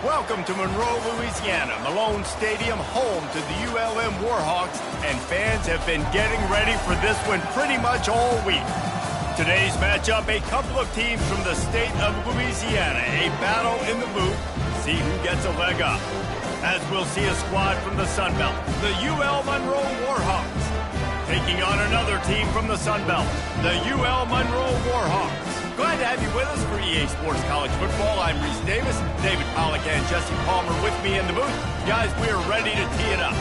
Welcome to Monroe, Louisiana, Malone Stadium, home to the ULM Warhawks, and fans have been getting ready for this one pretty much all week. Today's matchup, a couple of teams from the state of Louisiana, a battle in the booth, see who gets a leg up. As we'll see a squad from the Sun Belt, the UL Monroe Warhawks, taking on another team from the Sun Belt, the UL Monroe Warhawks. Glad to have you with us for EA Sports College Football. I'm Reese Davis, David Pollack and Jesse Palmer with me in the booth. Guys, we are ready to tee it up.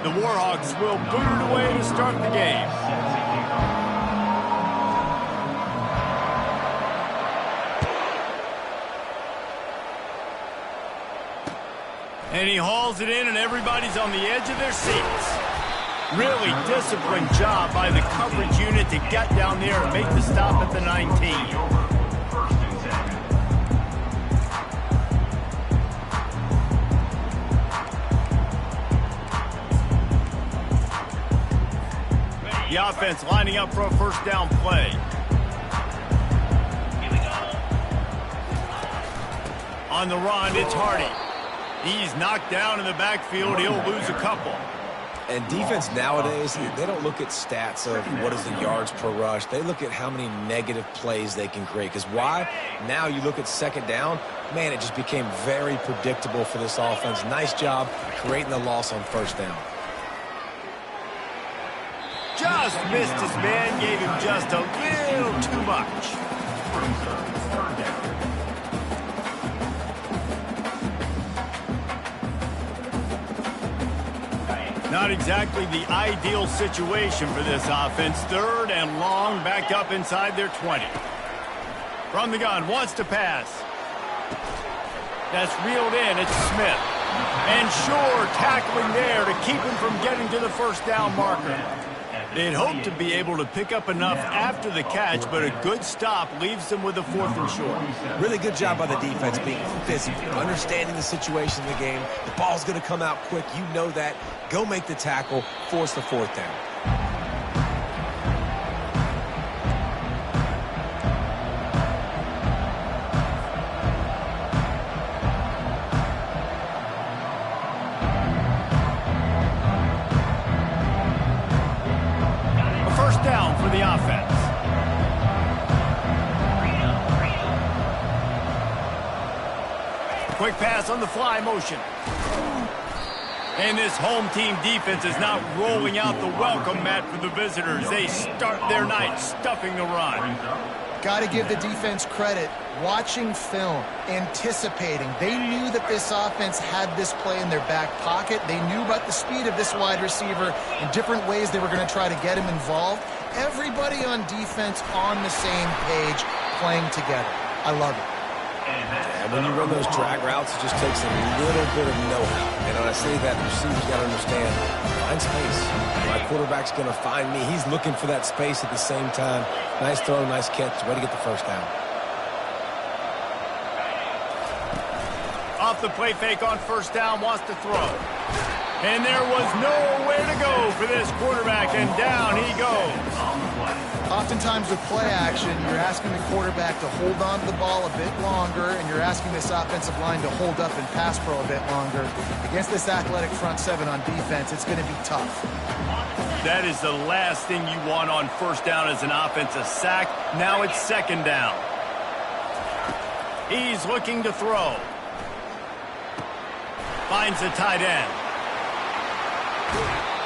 The Warhawks will boot it away to start the game. And he hauls it in, and everybody's on the edge of their seats. Really disciplined job by the coverage unit to get down there and make the stop at the 19. The offense lining up for a first down play. On the run, it's Hardy. He's knocked down in the backfield. He'll lose a couple. And defense nowadays, they don't look at stats of what is the yards per rush. They look at how many negative plays they can create. Because why? Now you look at second down, man, it just became very predictable for this offense. Nice job creating the loss on first down. Just missed his man, gave him just a little too much. Not exactly the ideal situation for this offense. Third and long, back up inside their 20. From the gun, wants to pass. That's reeled in, it's Smith. And Shore tackling there to keep him from getting to the first down marker. They'd hoped to be able to pick up enough after the catch, but a good stop leaves them with a fourth and short. Really good job by the defense being physical, understanding the situation in the game. The ball's going to come out quick. You know that. Go make the tackle, force the fourth down. Down for the offense. Quick pass on the fly motion. And this home team defense is not rolling out the welcome mat for the visitors. They start their night stuffing the run. Got to give the defense credit. Watching film, anticipating. They knew that this offense had this play in their back pocket. They knew about the speed of this wide receiver and different ways they were going to try to get him involved. Everybody on defense on the same page, playing together. I love it. And when you run those drag routes, it just takes a little bit of know-how. And when I say that, the receiver's got to understand, find space. My quarterback's going to find me. He's looking for that space at the same time. Nice throw, nice catch. Way to get the first down. Off the play fake on first down, wants to throw. And there was nowhere to go for this quarterback, and down he goes. Oftentimes with play action, you're asking the quarterback to hold on to the ball a bit longer, and you're asking this offensive line to hold up and pass pro a bit longer. Against this athletic front seven on defense, it's going to be tough. That is the last thing you want on first down as an offensive sack. Now it's second down. He's looking to throw. Finds the tight end.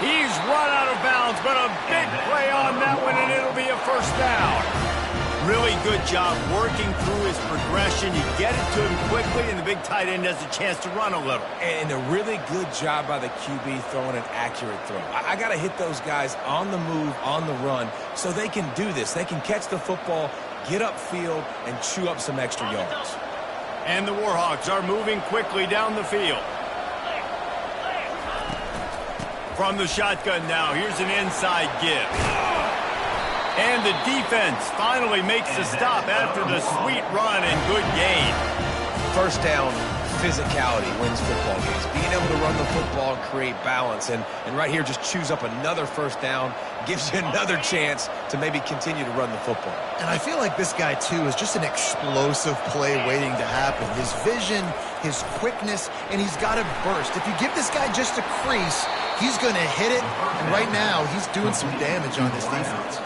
He's run out of bounds, but a big play on that one, and it'll be a first down. Really good job working through his progression. You get it to him quickly, and the big tight end has a chance to run a little. And a really good job by the QB throwing an accurate throw. I got to hit those guys on the move, on the run, so they can do this. They can catch the football, get upfield, and chew up some extra yards. And the Warhawks are moving quickly down the field. From the shotgun now, here's an inside give. And the defense finally makes the stop after the sweet run and good gain. First down, physicality wins football games. Being able to run the football and create balance. And right here, just choose up another first down, gives you another chance to maybe continue to run the football. And I feel like this guy, too, is just an explosive play waiting to happen. His vision, his quickness, and he's got to burst. If you give this guy just a crease, he's going to hit it. And right now, he's doing some damage on this defense.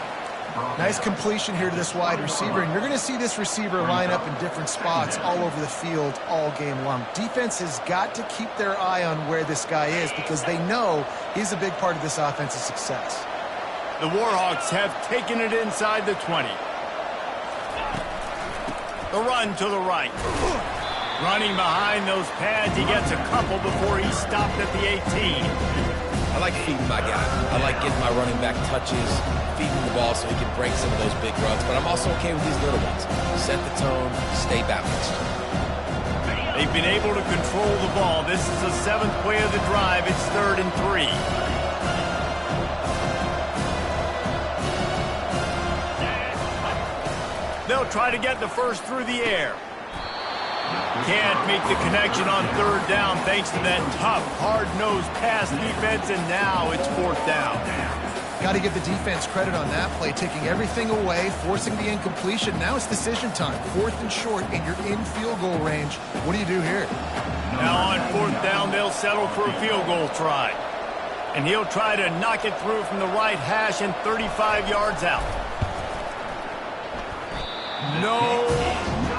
Nice completion here to this wide receiver, and you're going to see this receiver line up in different spots all over the field all game long. Defense has got to keep their eye on where this guy is because they know he's a big part of this offense's success. The Warhawks have taken it inside the 20. The run to the right. Running behind those pads, he gets a couple before he's stopped at the 18. I like feeding my guy. I like getting my running back touches, feeding the ball so he can break some of those big runs. But I'm also okay with these little ones. Set the tone, stay balanced. They've been able to control the ball. This is the 7th play of the drive. It's 3rd and 3. They'll try to get the first through the air. Can't make the connection on 3rd down thanks to that tough, hard-nosed pass defense, and now it's 4th down. Got to give the defense credit on that play, taking everything away, forcing the incompletion. Now it's decision time. 4th and short, and you're in field goal range. What do you do here? Now on 4th down, they'll settle for a field goal try. And he'll try to knock it through from the right hash and 35 yards out. No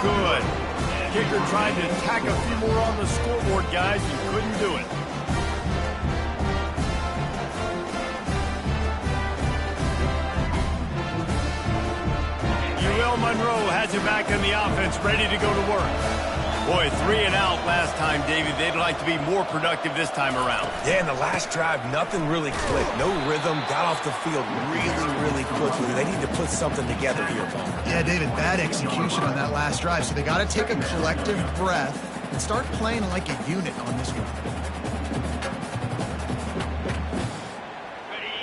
good. Kicker tried to tack a few more on the scoreboard, guys, and couldn't do it. UL Monroe has it back in the offense, ready to go to work. Boy, 3 and out last time, David. They'd like to be more productive this time around. Yeah, in the last drive, nothing really clicked. No rhythm, got off the field really quickly. They need to put something together here, Paul. Yeah, David, bad execution on that last drive. So they got to take a collective breath and start playing like a unit on this one.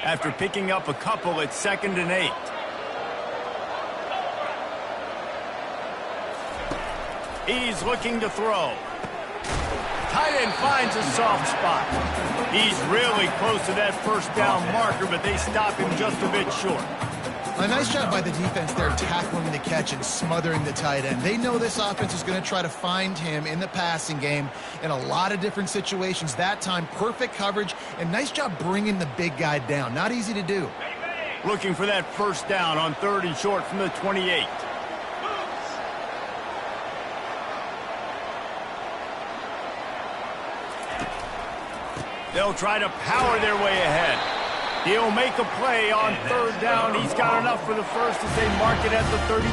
After picking up a couple, it's 2nd and 8. He's looking to throw. Tight end finds a soft spot. He's really close to that first down marker, but they stop him just a bit short. A nice job by the defense there, tackling the catch and smothering the tight end. They know this offense is going to try to find him in the passing game in a lot of different situations. That time, perfect coverage, and nice job bringing the big guy down. Not easy to do. Looking for that first down on 3rd and short from the 28. They'll try to power their way ahead. He'll make a play on 3rd down. He's got enough for the first as they mark it at the 32.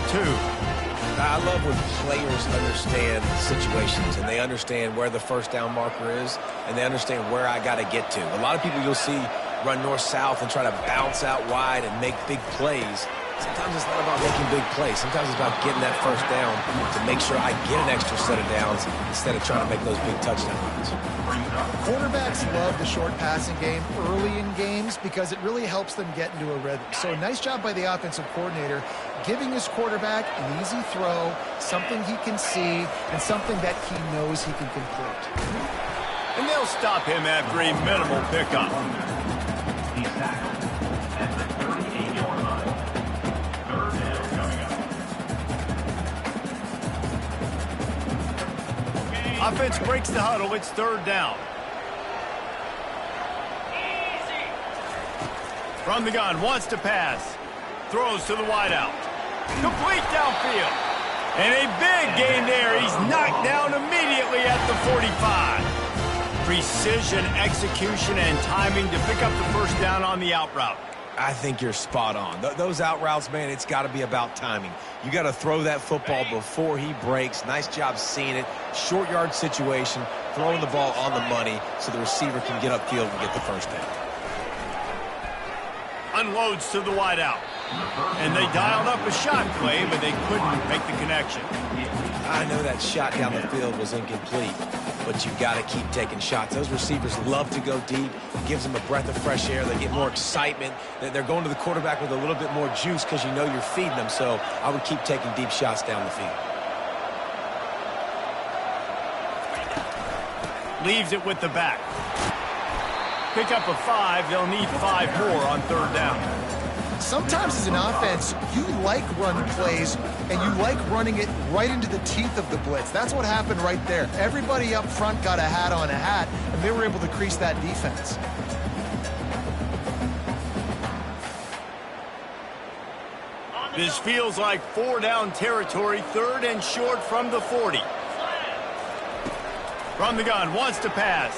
I love when players understand situations and they understand where the first down marker is and they understand where I got to get to. A lot of people you'll see run north-south and try to bounce out wide and make big plays. Sometimes it's not about making big plays. Sometimes it's about getting that first down to make sure I get an extra set of downs instead of trying to make those big touchdown runs. Quarterbacks love the short passing game early in games because it really helps them get into a rhythm. So nice job by the offensive coordinator giving his quarterback an easy throw, something he can see, and something that he knows he can complete. And they'll stop him after a minimal pickup. He's tackled at the 38-yard line. 3rd down coming up. Offense breaks the huddle. It's 3rd down. From the gun, wants to pass. Throws to the wideout. Complete downfield. And a big gain there. He's knocked down immediately at the 45. Precision, execution, and timing to pick up the first down on the out route. I think you're spot on. Those out routes, man, it's got to be about timing. You got to throw that football before he breaks. Nice job seeing it. Short yard situation, throwing the ball on the money so the receiver can get upfield and get the first down. Unloads to the wideout. And they dialed up a shot play, but they couldn't make the connection. I know that shot down the field was incomplete, but you got to keep taking shots. Those receivers love to go deep. It gives them a breath of fresh air. They get more excitement. They're going to the quarterback with a little bit more juice because you know you're feeding them. So I would keep taking deep shots down the field. Leaves it with the back. Pick up a 5. They'll need 5 more on third down. Sometimes as an offense, you like run plays, and you like running it right into the teeth of the blitz. That's what happened right there. Everybody up front got a hat on a hat, and they were able to crease that defense. This feels like 4-down territory, 3rd and short from the 40. From the gun, wants to pass.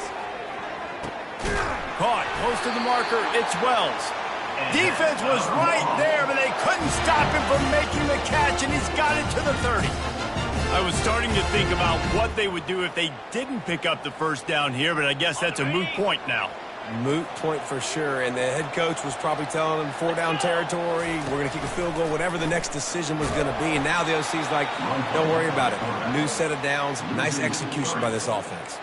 Caught, close to the marker, it's Wells. Defense was right there, but they couldn't stop him from making the catch, and he's got it to the 30. I was starting to think about what they would do if they didn't pick up the first down here, but I guess that's a moot point now. Moot point for sure, and the head coach was probably telling them 4-down territory, we're going to kick a field goal, whatever the next decision was going to be, and now the OC's like, don't worry about it. New set of downs, nice execution by this offense.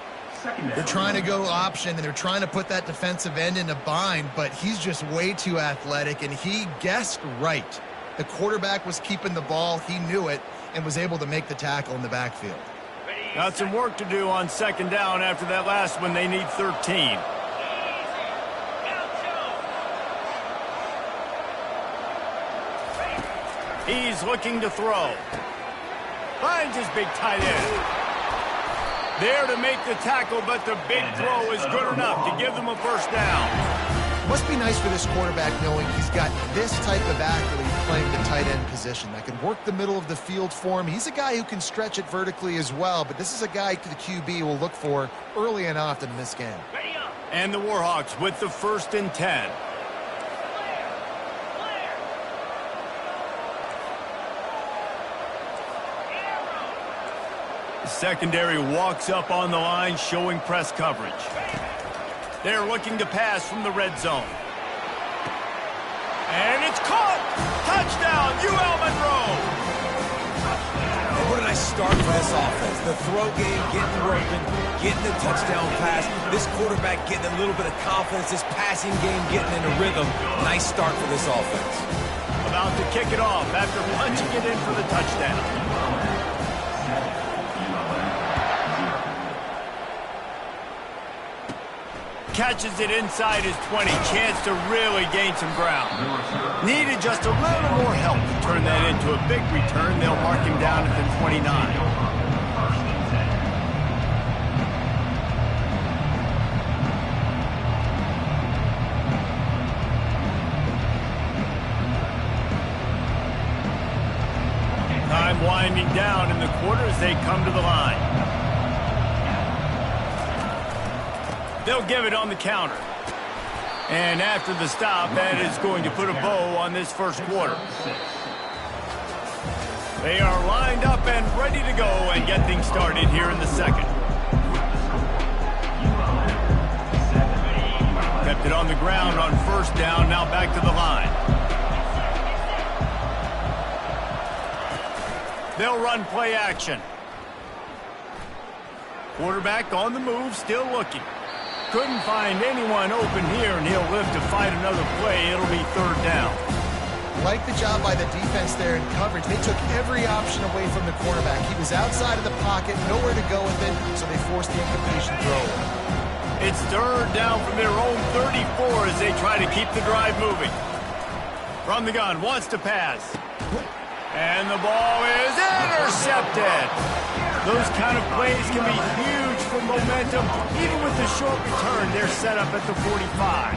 They're trying to go option, and they're trying to put that defensive end in a bind, but he's just way too athletic, and he guessed right. The quarterback was keeping the ball, he knew it, and was able to make the tackle in the backfield. Got some work to do on second down after that last one. They need 13. He's looking to throw. Finds his big tight end. There to make the tackle, but the big throw is good enough to give them a first down. Must be nice for this quarterback knowing he's got this type of athlete playing the tight end position that can work the middle of the field for him. He's a guy who can stretch it vertically as well, but this is a guy the QB will look for early and often in this game. And the Warhawks with the 1st and 10. Secondary walks up on the line, showing press coverage. They're looking to pass from the red zone. And it's caught! Touchdown, UL Monroe! What a nice start for this offense. The throw game getting broken, getting the touchdown pass. This quarterback getting a little bit of confidence. This passing game getting in a rhythm. Nice start for this offense. About to kick it off after punching it in for the touchdown. Catches it inside his 20. Chance to really gain some ground. Needed just a little more help to turn that into a big return. They'll mark him down at the 29. Time winding down in the quarter as they come to the line. They'll give it on the counter. And after the stop, that is going to put a bow on this first quarter. They are lined up and ready to go and get things started here in the second. Kept it on the ground on first down, now back to the line. They'll run play action. Quarterback on the move, still looking. Couldn't find anyone open here, and he'll live to fight another play. It'll be third down. Like the job by the defense there in coverage. They took every option away from the quarterback. He was outside of the pocket, nowhere to go with it, so they forced the incompletion throw. It's third down from their own 34 as they try to keep the drive moving. From the gun, wants to pass. And the ball is intercepted. Those kind of plays can be huge for momentum. Even with the short return, they're set up at the 45.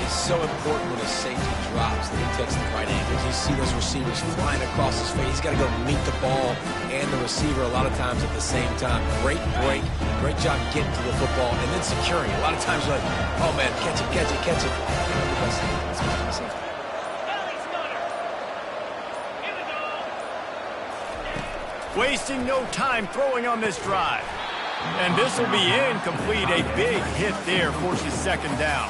It's so important when a safety drops that he takes the right angles. You see those receivers flying across his face. He's got to go meet the ball and the receiver a lot of times at the same time. Great break. Great job getting to the football and then securing it. A lot of times you're like, oh, man, catch it, catch it, catch it. Wasting no time throwing on this drive. And this will be incomplete. A big hit there forces second down.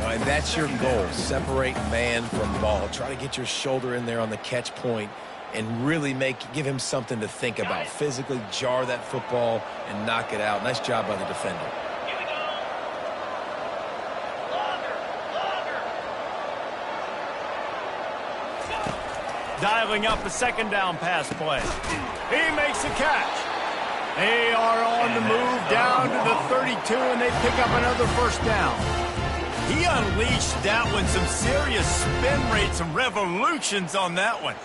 And that's your goal. Separate man from ball. Try to get your shoulder in there on the catch point and really give him something to think about. Physically jar that football and knock it out. Nice job by the defender. Dialing up a second down pass play. He makes a catch. They are on the move down to the 32, and they pick up another first down. He unleashed that one, some serious spin rates, some revolutions on that one.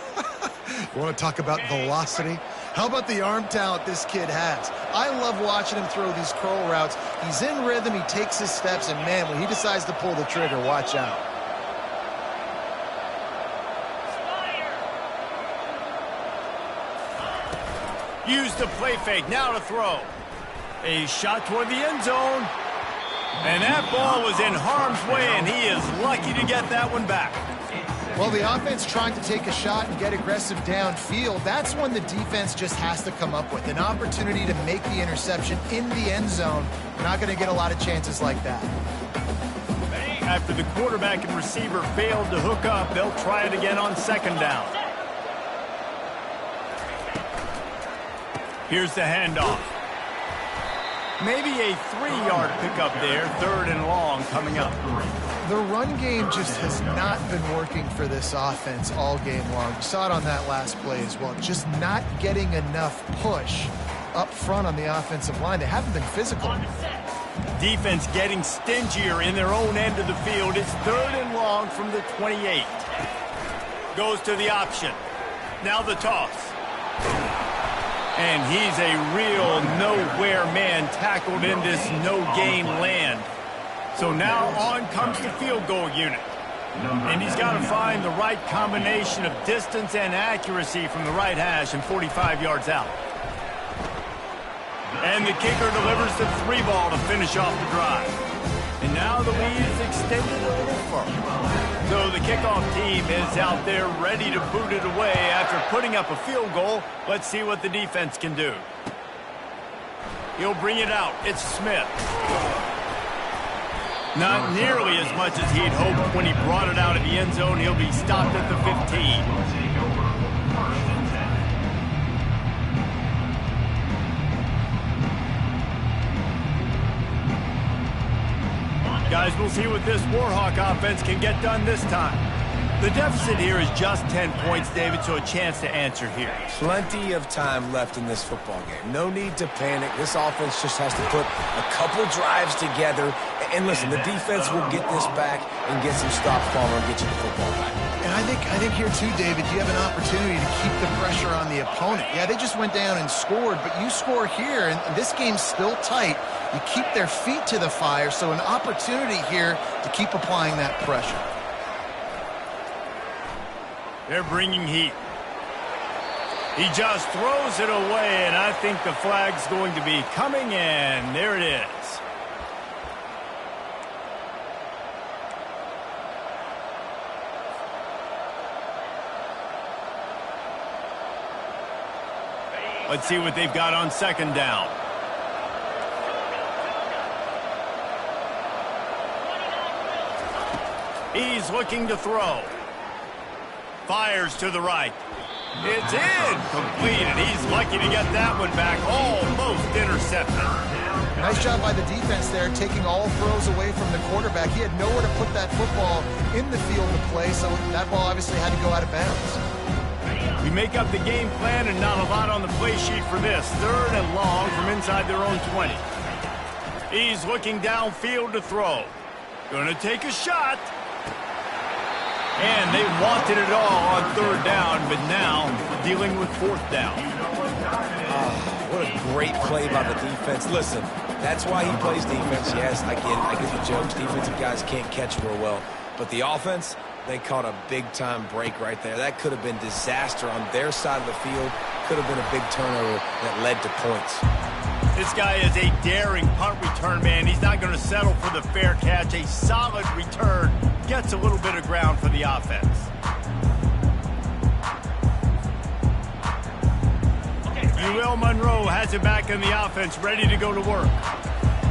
You want to talk about velocity? How about the arm talent this kid has? I love watching him throw these curl routes. He's in rhythm, he takes his steps, and man, when he decides to pull the trigger, watch out. Use the play fake, now to throw. A shot toward the end zone. And that ball was in harm's way, and he is lucky to get that one back. Well, the offense trying to take a shot and get aggressive downfield. That's when the defense just has to come up with an opportunity to make the interception in the end zone. You're not going to get a lot of chances like that. After the quarterback and receiver failed to hook up, they'll try it again on second down. Here's the handoff. Maybe a 3-yard pickup there, third and long coming up. The run game just has not been working for this offense all game long. You saw it on that last play as well. Just not getting enough push up front on the offensive line. They haven't been physical. Defense getting stingier in their own end of the field. It's third and long from the 28. Goes to the option. Now the toss. And he's a real nowhere man tackled in this no-gain land. So now on comes the field goal unit. And he's got to find the right combination of distance and accuracy from the right hash and 45 yards out. And the kicker delivers the 3-ball to finish off the drive. And now the lead is extended a little further. So the kickoff team is out there ready to boot it away after putting up a field goal. Let's see what the defense can do. He'll bring it out. It's Smith. Not nearly as much as he'd hoped when he brought it out of the end zone. He'll be stopped at the 15. Guys, we'll see what this Warhawk offense can get done this time. The deficit here is just 10 points, David, so a chance to answer here. Plenty of time left in this football game. No need to panic. This offense just has to put a couple drives together. And listen, the defense will get this back and get some stops, Palmer, and get you the football back. And I think here too, David, you have an opportunity to keep the pressure on the opponent. Yeah, they just went down and scored, but you score here, and this game's still tight. You keep their feet to the fire, so an opportunity here to keep applying that pressure. They're bringing heat. He just throws it away, and I think the flag's going to be coming in. There it is. Let's see what they've got on second down. He's looking to throw. Fires to the right. It's incomplete, and he's lucky to get that one back. Almost intercepted. Nice job by the defense there, taking all throws away from the quarterback. He had nowhere to put that football in the field to play, so that ball obviously had to go out of bounds. We make up the game plan, and not a lot on the play sheet for this. Third and long from inside their own 20. He's looking downfield to throw. Going to take a shot. And they wanted it all on third down, but now dealing with fourth down. What a great play by the defense. Listen, that's why he plays defense. Yes, I get the jokes. Defensive guys can't catch real well. But the offense, they caught a big-time break right there. That could have been disaster on their side of the field. Could have been a big turnover that led to points. This guy is a daring punt return man. He's not going to settle for the fair catch. A solid return gets a little bit of ground for the offense. UL Monroe has it back in the offense, ready to go to work.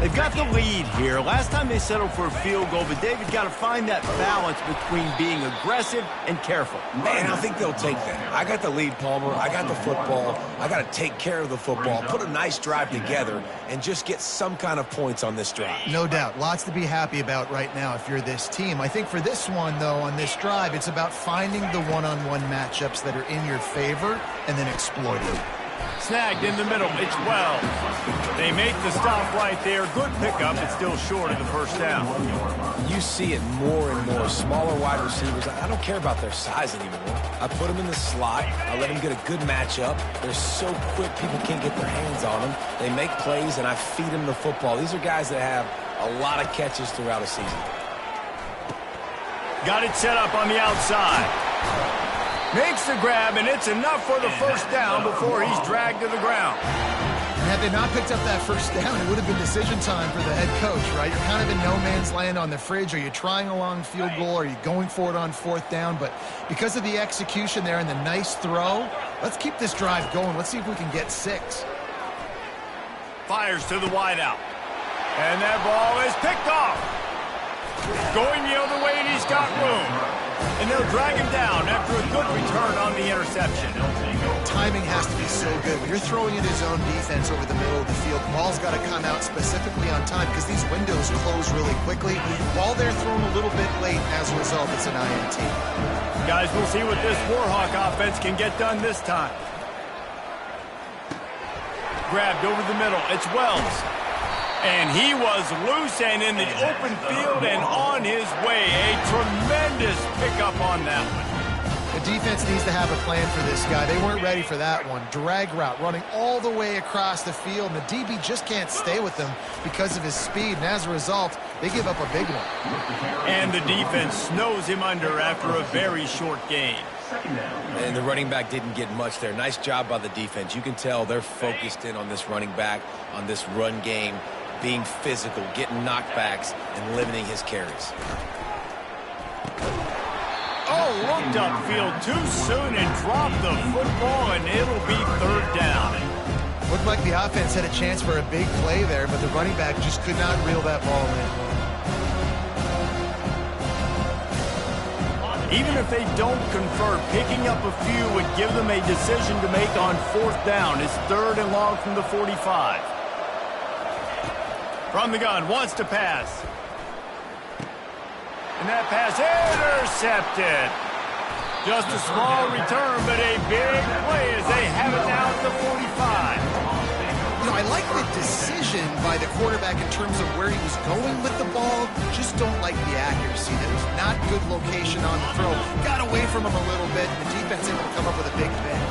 They've got the lead here. Last time they settled for a field goal, but David got to find that balance between being aggressive and careful. Man, I think they'll take that. I got the lead, Palmer. I got the football. I got to take care of the football, put a nice drive together, and just get some kind of points on this drive. No doubt. Lots to be happy about right now if you're this team. I think for this one, though, on this drive, it's about finding the one-on-one matchups that are in your favor and then exploiting them. Snagged in the middle. It's Wells. They make the stop right there. Good pickup, but still short of the first down. You see it more and more. Smaller wide receivers, I don't care about their size anymore. I put them in the slot. I let them get a good matchup. They're so quick, people can't get their hands on them. They make plays, and I feed them the football. These are guys that have a lot of catches throughout a season. Got it set up on the outside. Makes the grab, and it's enough for the first down before he's dragged to the ground. And had they not picked up that first down, it would have been decision time for the head coach, right? You're kind of in no man's land on the fridge. Are you trying a long field goal? Are you going for it on fourth down? But because of the execution there and the nice throw, let's keep this drive going. Let's see if we can get 6. Fires to the wideout. And that ball is picked off. Going the other way, and he's got room. And they'll drag him down after a good return on the interception. Timing has to be so good. When you're throwing in his own defense over the middle of the field, the ball's got to come out specifically on time because these windows close really quickly. While they're thrown a little bit late, as a result, it's an INT. Guys, we'll see what this Warhawk offense can get done this time. Grabbed over the middle. It's Wells. And he was loose and in the open field and on his way. A tremendous pickup on that one. The defense needs to have a plan for this guy. They weren't ready for that one. Drag route, running all the way across the field. And the DB just can't stay with him because of his speed. And as a result, they give up a big one. And the defense snows him under after a very short gain. And the running back didn't get much there. Nice job by the defense. You can tell they're focused in on this running back, on this run game, being physical, getting knockbacks, and limiting his carries. Oh, looked upfield too soon and dropped the football, and it'll be third down. Looked like the offense had a chance for a big play there, but the running back just could not reel that ball in. Even if they don't convert, picking up a few would give them a decision to make on fourth down. It's third and long from the 45. From the gun, wants to pass. And that pass intercepted. Just a small return, but a big play as they have it now at the 45. You know, I like the decision by the quarterback in terms of where he was going with the ball. Just don't like the accuracy. There was not good location on the throw. Got away from him a little bit, and the defense able to come up with a big pick.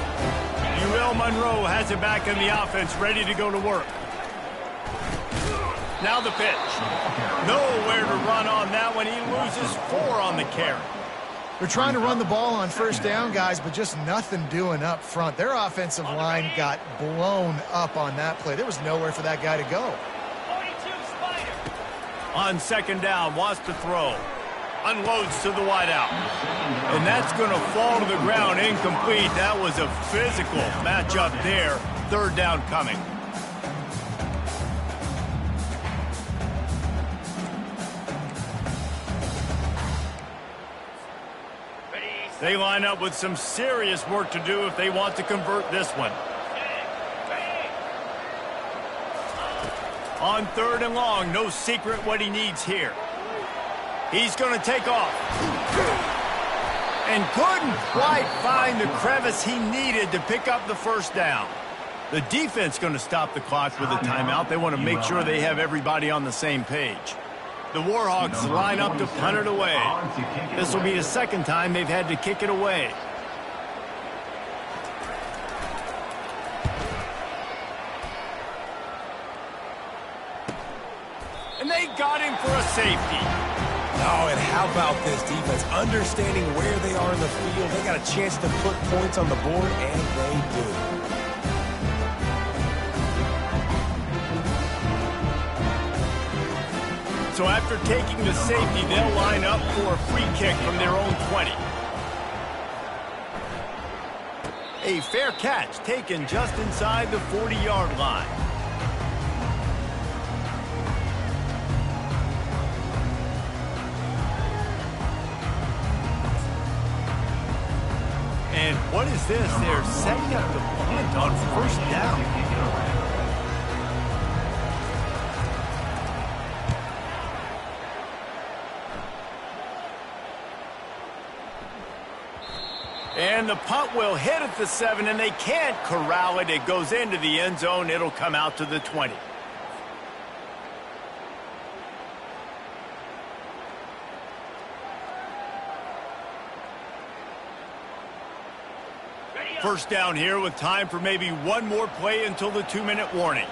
UL Monroe has it back in the offense, ready to go to work. Now the pitch. Nowhere to run on that one. He loses 4 on the carry. They're trying to run the ball on first down, guys, but just nothing doing up front. Their offensive line got blown up on that play. There was nowhere for that guy to go. On second down, wants to throw. Unloads to the wideout. And that's going to fall to the ground incomplete. That was a physical matchup there. Third down coming. They line up with some serious work to do if they want to convert this one. On third and long, no secret what he needs here. He's going to take off. And couldn't quite find the crevice he needed to pick up the first down. The defense going to stop the clock with a timeout. They want to make sure they have everybody on the same page. The Warhawks line up to punt it away. This will be the second time they've had to kick it away. And they got him for a safety. Oh, and how about this defense? Understanding where they are in the field. They got a chance to put points on the board, and they do. So after taking the safety, they'll line up for a free kick from their own 20. A fair catch taken just inside the 40-yard line. And what is this? They're setting up the punt on first down. And the punt will hit at the 7, and they can't corral it. It goes into the end zone. It'll come out to the 20. First down here with time for maybe one more play until the 2-minute warning.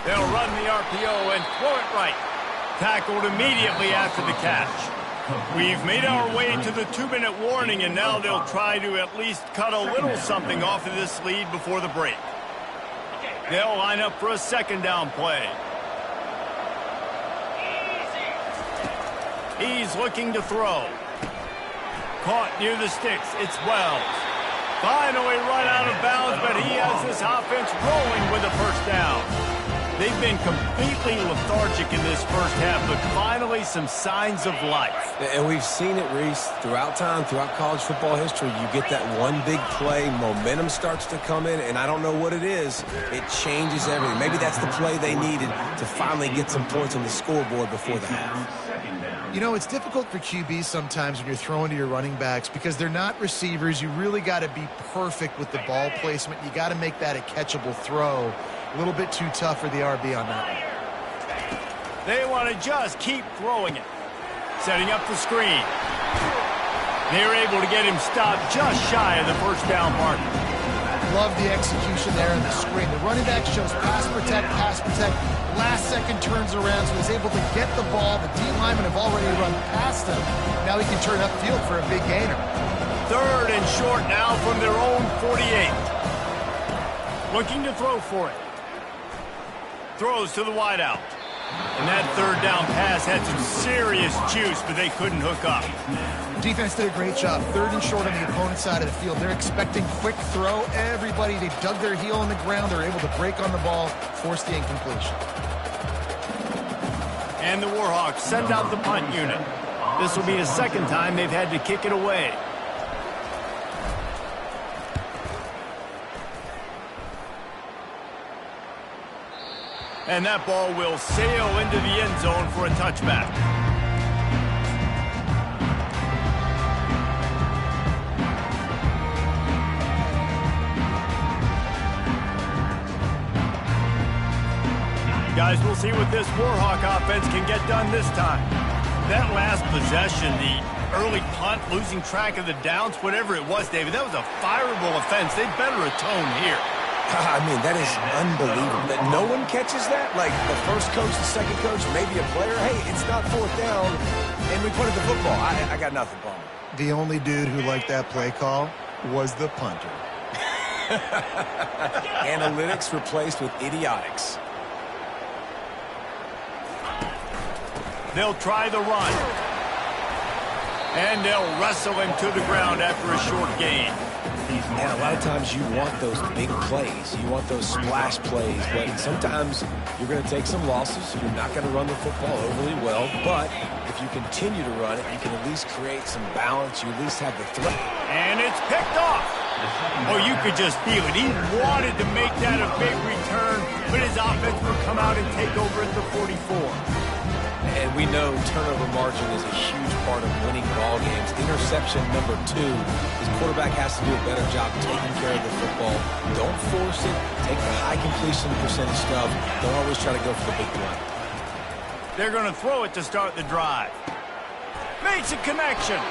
They'll run the RPO and throw it right. Tackled immediately after the catch. We've made our way to the 2-minute warning, and now they'll try to at least cut a little something off of this lead before the break. They'll line up for a second down play. He's looking to throw. Caught near the sticks. It's Wells. Finally run out of bounds, but he has this offense rolling with a first down. They've been completely lethargic in this first half, but finally some signs of life. And we've seen it, Reese, throughout time, throughout college football history. You get that one big play, momentum starts to come in, and I don't know what it is. It changes everything. Maybe that's the play they needed to finally get some points on the scoreboard before the half. You know, it's difficult for QBs sometimes when you're throwing to your running backs because they're not receivers. You really got to be perfect with the ball placement. You got to make that a catchable throw. A little bit too tough for the RB on that one. They want to just keep throwing it. Setting up the screen. They're able to get him stopped just shy of the first down mark. Love the execution there in the screen. The running back shows pass protect, pass protect. Last second turns around, so he's able to get the ball. The D linemen have already run past him. Now he can turn upfield for a big gainer. Third and short now from their own 48. Looking to throw for it. Throws to the wideout. And that third down pass had some serious juice, but they couldn't hook up. Defense did a great job. Third and short on the opponent's side of the field. They're expecting quick throw. Everybody, they dug their heel in the ground. They're able to break on the ball, force the incompletion. And the Warhawks send out the punt unit. This will be the second time they've had to kick it away. And that ball will sail into the end zone for a touchback. Guys, we'll see what this Warhawk offense can get done this time. That last possession, the early punt, losing track of the downs, whatever it was, David, that was a fireable offense. They'd better atone here. I mean, that is unbelievable. That no one catches that? Like the first coach, the second coach, maybe a player. Hey, it's not fourth down, and we put it the football. I got nothing, Paul. The only dude who liked that play call was the punter. Analytics replaced with idiotics. They'll try the run. And they'll wrestle him to the ground after a short gain. And a lot of times you want those big plays. You want those splash plays. But sometimes you're going to take some losses. You're not going to run the football overly well. But if you continue to run it, you can at least create some balance. You at least have the threat. And it's picked off. Oh, you could just feel it. He wanted to make that a big return, but his offense would come out and take over at the 44. And we know turnover margin is a huge part of winning ball games. Interception number 2. His quarterback has to do a better job taking care of the football. Don't force it. Take the high completion percentage stuff. Don't always try to go for the big one. They're going to throw it to start the drive. Makes a connection.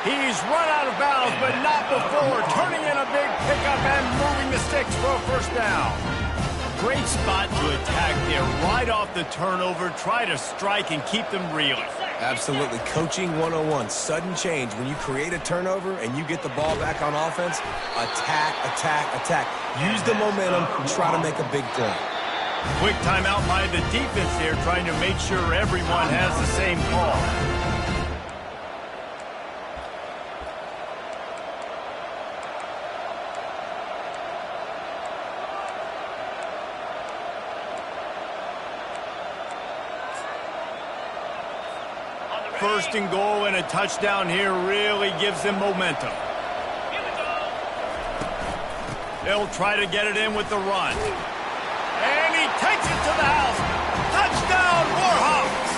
He's run out of bounds, but not before. Turning in a big pickup and moving the sticks for a first down. Great spot to attack there right off the turnover. Try to strike and keep them reeling. Absolutely. Coaching 101. Sudden change. When you create a turnover and you get the ball back on offense, attack, attack, attack. Use the momentum. Try to make a big play. Quick timeout by the defense there, trying to make sure everyone has the same call. First and goal and a touchdown here really gives them momentum. They'll try to get it in with the run. And he takes it to the house. Touchdown, Warhawks!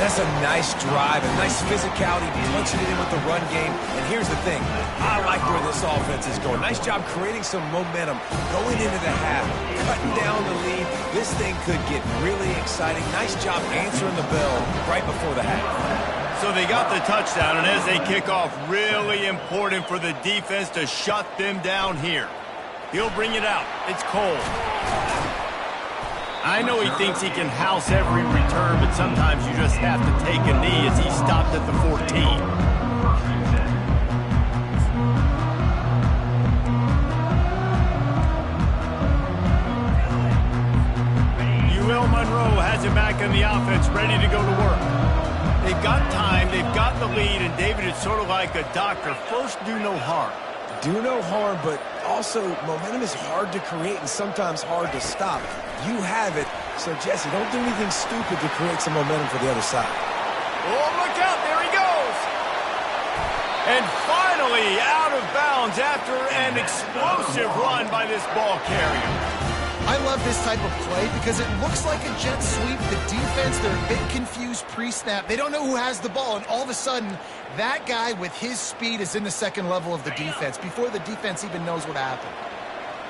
That's a nice drive, a nice physicality, punching it in with the run game. And here's the thing. I like where this offense is going. Nice job creating some momentum going into the half, cutting down the lead. This thing could get really exciting. Nice job answering the bell right before the half. So they got the touchdown, and as they kick off, really important for the defense to shut them down here. He'll bring it out. It's Cole. I know he thinks he can house every return, but sometimes you just have to take a knee as he stopped at the 14. UL Monroe has it back in the offense, ready to go to work. They've got time, they've got the lead, and David is sort of like a doctor. First, do no harm. Do no harm, but also momentum is hard to create and sometimes hard to stop. You have it, so Jesse, don't do anything stupid to create some momentum for the other side. Oh, look out, there he goes! And finally out of bounds after an explosive run by this ball carrier. I love this type of play because it looks like a jet sweep. The defense, they're a bit confused pre-snap. They don't know who has the ball, and all of a sudden, that guy with his speed is in the second level of the defense before the defense even knows what happened.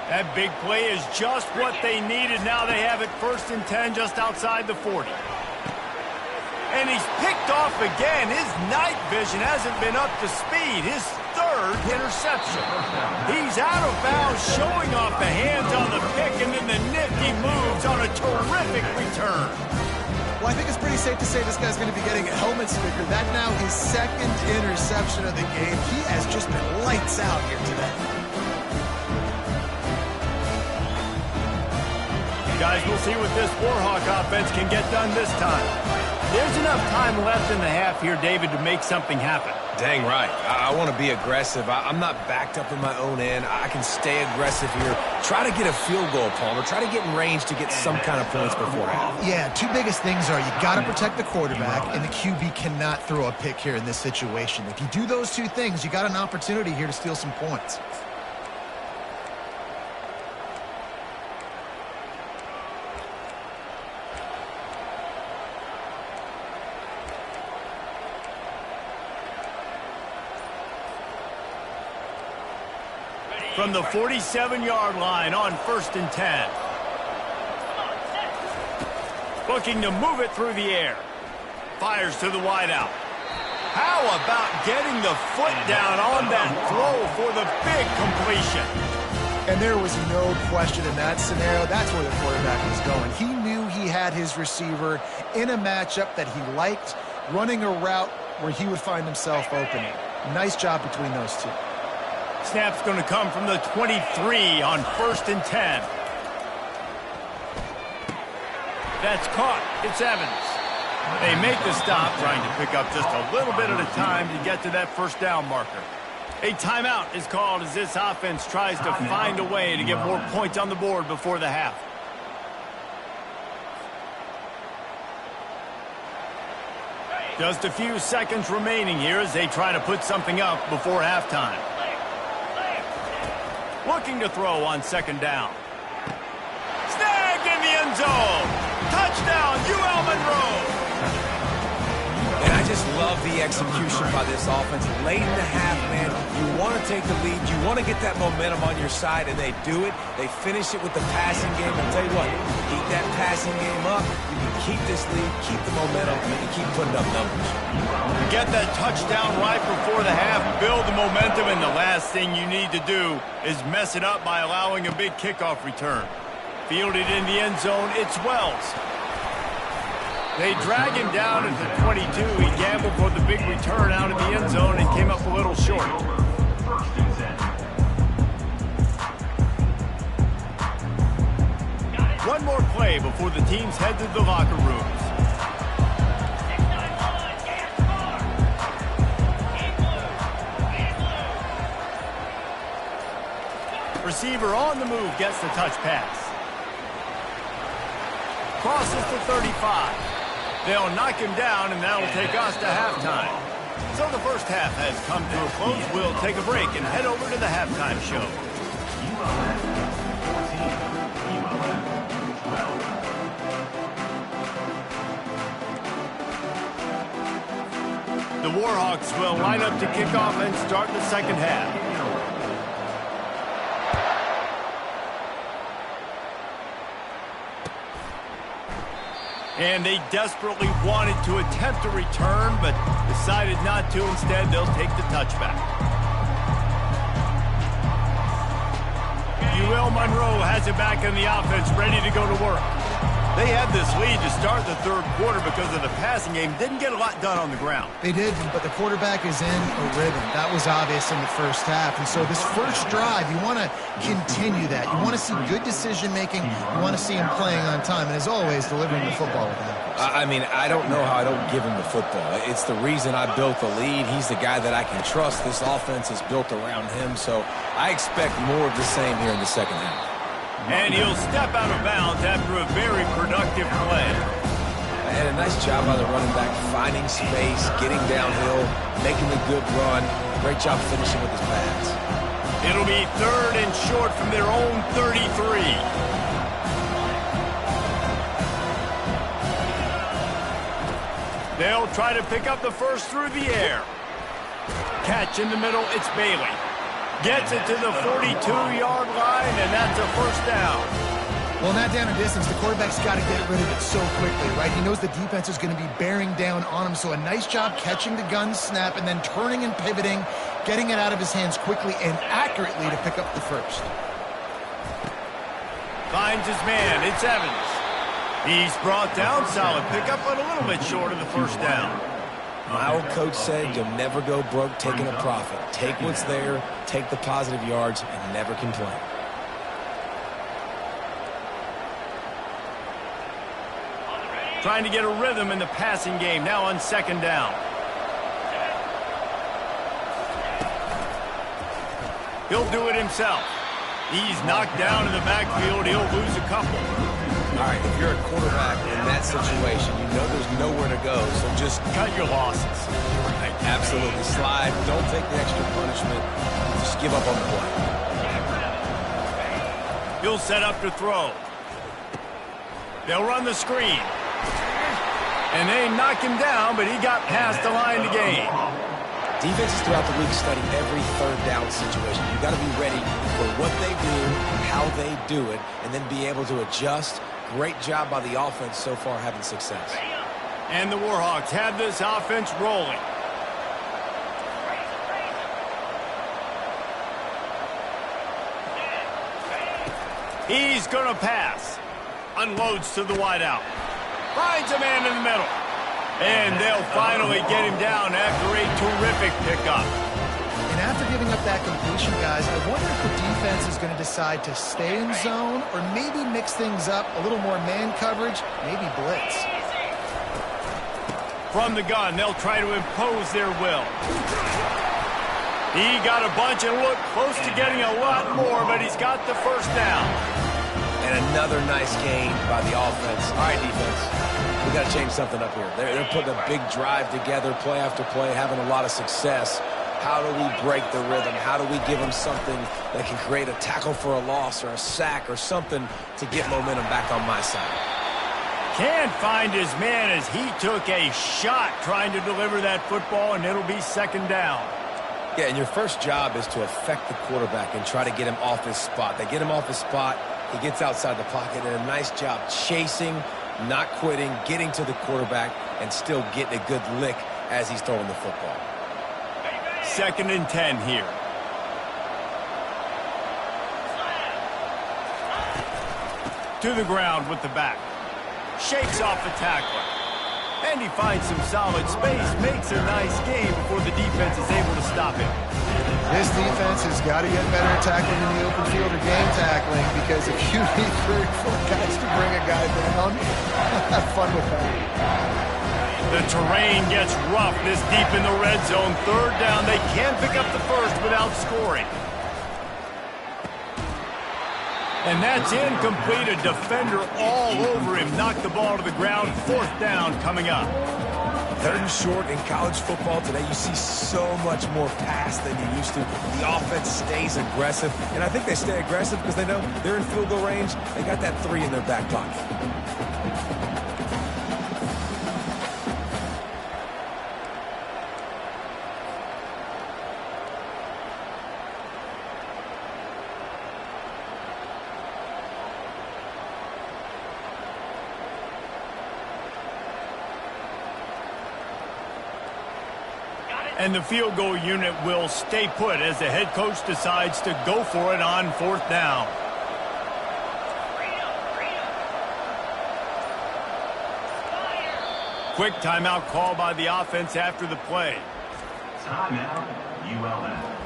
That big play is just what they needed. Now they have it 1st and 10 just outside the 40. And he's picked off again. His night vision hasn't been up to speed. His 3rd interception. He's out of bounds, showing off the hands on the pick, and then the nifty moves on a terrific return. Well, I think it's pretty safe to say this guy's going to be getting a helmet sticker. That now his 2nd interception of the game. He has just been lights out here today. Guys, we'll see what this Warhawk offense can get done this time. There's enough time left in the half here, David, to make something happen. Dang right. I want to be aggressive. I'm not backed up in my own end. I can stay aggressive here. Try to get a field goal, Palmer. Try to get in range to get some kind of points before half. Yeah, 2 biggest things are you got to protect the quarterback, and the QB cannot throw a pick here in this situation. If you do those 2 things, you got an opportunity here to steal some points. From the 47-yard line on 1st and 10. Looking to move it through the air. Fires to the wideout. How about getting the foot down on that throw for the big completion? And there was no question in that scenario. That's where the quarterback was going. He knew he had his receiver in a matchup that he liked, running a route where he would find himself opening. Nice job between those 2. Snap's going to come from the 23 on 1st and 10. That's caught. It's Evans. They make the stop, trying to pick up just a little bit at a time to get to that 1st down marker. A timeout is called as this offense tries to find a way to get more points on the board before the half. Just a few seconds remaining here as they try to put something up before halftime. Looking to throw on 2nd down. Snagged in the end zone. Touchdown, UL Monroe. And I just love the execution by this offense. Late in the half, man, you want to take the lead. You want to get that momentum on your side, and they do it. They finish it with the passing game. And tell you what, keep that passing game up. You can keep this lead, keep the momentum, and keep putting up numbers. Get that touchdown right before the half, build the momentum, and the last thing you need to do is mess it up by allowing a big kickoff return. Fielded in the end zone, it's Wells. They drag him down at the 22. He gambled for the big return out of the end zone and came up a little short. One more play before the teams head to the locker rooms. Receiver on the move gets the touch pass. Crosses to 35. They'll knock him down, and that'll take us to halftime. So the 1st half has come to a close. We'll take a break and head over to the halftime show. Warhawks will line up to kick off and start the second half. And they desperately wanted to attempt a return, but decided not to. Instead, they'll take the touchback. UL Monroe has it back in the offense, ready to go to work. They had this lead to start the third quarter because of the passing game. Didn't get a lot done on the ground. They did, but the quarterback is in a rhythm. That was obvious in the first half. And so this first drive, you want to continue that. You want to see good decision-making. You want to see him playing on time. And as always, delivering the football with that. I mean, I don't know how I don't give him the football. It's the reason I built the lead. He's the guy that I can trust. This offense is built around him. So I expect more of the same here in the second half. And he'll step out of bounds after a very productive play. And a nice job by the running back, finding space, getting downhill, making a good run. Great job finishing with his pads. It'll be 3rd and short from their own 33. They'll try to pick up the first through the air. Catch in the middle, it's Bailey. Gets it to the 42-yard line, and that's a first down. Well, in that down and distance, the quarterback's got to get rid of it so quickly, right? He knows the defense is going to be bearing down on him, so a nice job catching the gun snap and then turning and pivoting, getting it out of his hands quickly and accurately to pick up the first. Finds his man. It's Evans. He's brought down. Solid pickup, but a little bit short of the first down. My old coach said you'll never go broke taking a profit. Take what's there, take the positive yards, and never complain. Trying to get a rhythm in the passing game, now on second down. He'll do it himself. He's knocked down in the backfield. He'll lose a couple. All right, if you're a quarterback in that situation, you know there's nowhere to go, so just cut your losses. Right, absolutely. Slide. Don't take the extra punishment. Just give up on the play. He'll set up to throw. They'll run the screen. And they knock him down, but he got past the line to gain. Defenses throughout the league study every third down situation. You've got to be ready for what they do, how they do it, and then be able to adjust. Great job by the offense so far having success. And the Warhawks have this offense rolling. He's going to pass. Unloads to the wideout. Finds a man in the middle. And they'll finally get him down after a terrific pickup. And after giving up that completion, guys, I wonder if the defense is going to decide to stay in zone or maybe mix things up, a little more man coverage, maybe blitz. From the gun, they'll try to impose their will. He got a bunch and looked close to getting a lot more, but he's got the first down. And another nice gain by the offense. All right, defense, we got to change something up here. They're putting a big drive together, play after play, having a lot of success. How do we break the rhythm? How do we give them something that can create a tackle for a loss or a sack or something to get momentum back on my side? Can't find his man as he took a shot trying to deliver that football, and it'll be second down. Yeah, and your first job is to affect the quarterback and try to get him off his spot. They get him off his spot, he gets outside the pocket, and a nice job chasing, not quitting, getting to the quarterback, and still getting a good lick as he's throwing the football. 2nd and 10 here. To the ground with the back. Shakes off the tackler. And he finds some solid space, makes a nice game before the defense is able to stop him. This defense has got to get better at tackling in the open field or game tackling, because if you need 3 or 4 guys to bring a guy down, have fun with that. The terrain gets rough this deep in the red zone. 3rd down, they can't pick up the first without scoring. And that's incomplete. A defender all over him. Knocked the ball to the ground. 4th down coming up. 3rd and short in college football today. You see so much more pass than you used to. The offense stays aggressive. And I think they stay aggressive because they know they're in field goal range. They got that 3 in their back pocket. And the field goal unit will stay put as the head coach decides to go for it on 4th down. Quick timeout call by the offense after the play. Timeout, ULM.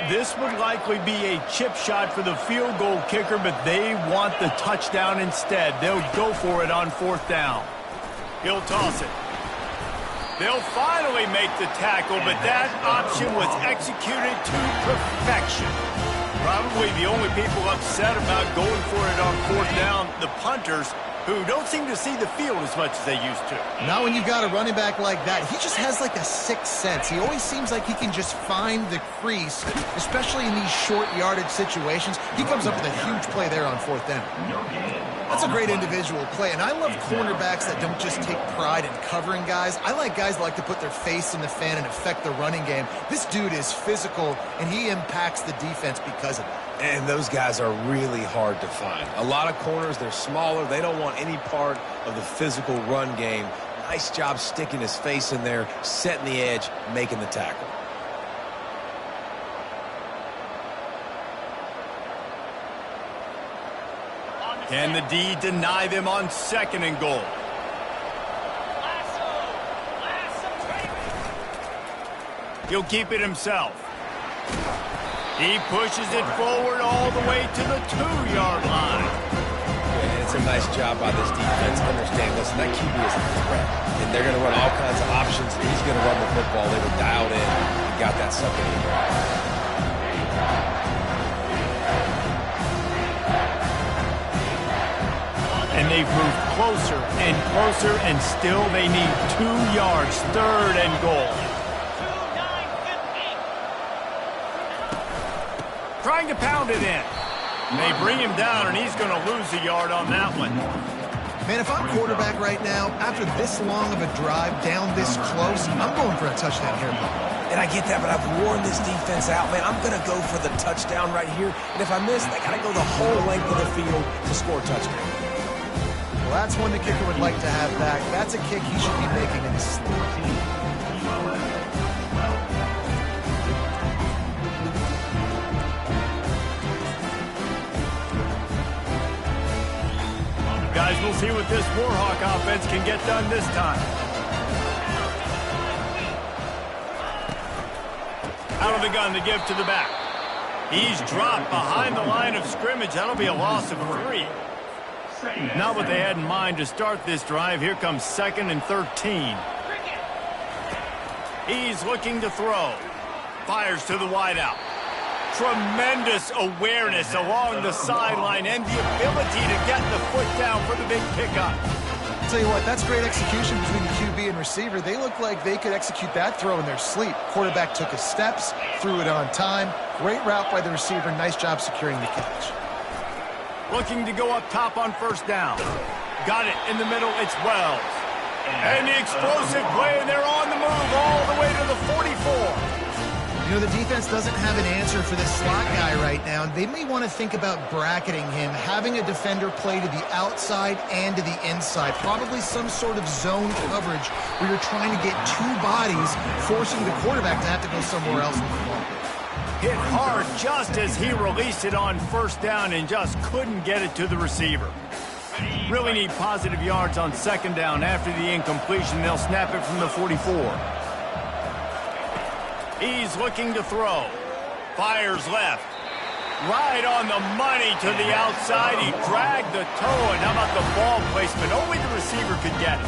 This would likely be a chip shot for the field goal kicker, but they want the touchdown instead. They'll go for it on 4th down. He'll toss it. They'll finally make the tackle, but that option was executed to perfection. Probably the only people upset about going for it on 4th down, the punters, who don't seem to see the field as much as they used to. Now when you've got a running back like that, he just has like a sixth sense. He always seems like he can just find the crease, especially in these short yardage situations. He comes up with a huge play there on 4th down. That's a great individual play, and I love cornerbacks that don't just take pride in covering guys. I like guys that like to put their face in the fan and affect the running game. This dude is physical, and he impacts the defense because of that. And those guys are really hard to find. A lot of corners, they're smaller. They don't want any part of the physical run game. Nice job sticking his face in there, setting the edge, making the tackle. Can the D deny them on 2nd and goal? He'll keep it himself. He pushes it forward all the way to the 2-yard line. And it's a nice job by this defense. Understand, listen, that QB is a threat. And they're going to run all kinds of options. He's going to run the football. They were dialed in and got that sucker in the drive. And they've moved closer and closer, and still they need 2 yards. 3rd and goal. Trying to pound it in. They bring him down, and he's going to lose a yard on that one. Man, if I'm quarterback right now, after this long of a drive down this close, I'm going for a touchdown here. And I get that, but I've worn this defense out, man. I'm going to go for the touchdown right here. And if I miss, I got to go the whole length of the field to score a touchdown. Well, that's one the kicker would like to have back. That's a kick he should be making in his sleep. Guys, we'll see what this Warhawk offense can get done this time. Out of the gun to give to the back. He's dropped behind the line of scrimmage. That'll be a loss of 3. Not what they had in mind to start this drive. Here comes 2nd and 13. He's looking to throw. Fires to the wideout. Tremendous awareness along the sideline and the ability to get the foot down for the big pickup. I'll tell you what, that's great execution between the QB and receiver. They look like they could execute that throw in their sleep. Quarterback took his steps, threw it on time. Great route by the receiver. Nice job securing the catch. Looking to go up top on 1st down. Got it in the middle. It's Wells. And the explosive play, and they're on the move all the way to the 44. You know, the defense doesn't have an answer for this slot guy right now. They may want to think about bracketing him, having a defender play to the outside and to the inside. Probably some sort of zone coverage where you're trying to get 2 bodies, forcing the quarterback to have to go somewhere else in the ball. Hit hard just as he released it on 1st down and just couldn't get it to the receiver. Really need positive yards on 2nd down. After the incompletion, they'll snap it from the 44. He's looking to throw. Fires left. Right on the money to the outside. He dragged the toe, and how about the ball placement? Only the receiver could get it.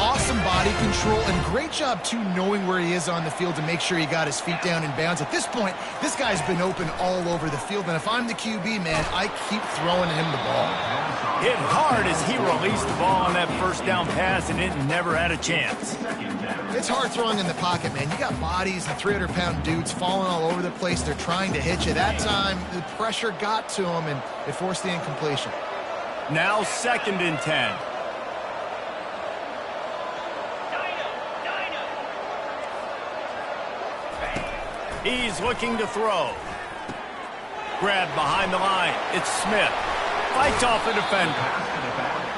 Awesome body control, and great job, too, knowing where he is on the field to make sure he got his feet down in bounds. At this point, this guy's been open all over the field, and if I'm the QB, man, I keep throwing him the ball. Hit hard as he released the ball on that 1st down pass, and it never had a chance. It's hard throwing in the pocket, man. You got bodies and 300-pound dudes falling all over the place. They're trying to hit you. That time, the pressure got to him, and it forced the incompletion. Now 2nd and 10. He's looking to throw. Grabbed behind the line. It's Smith. Fights off a defender.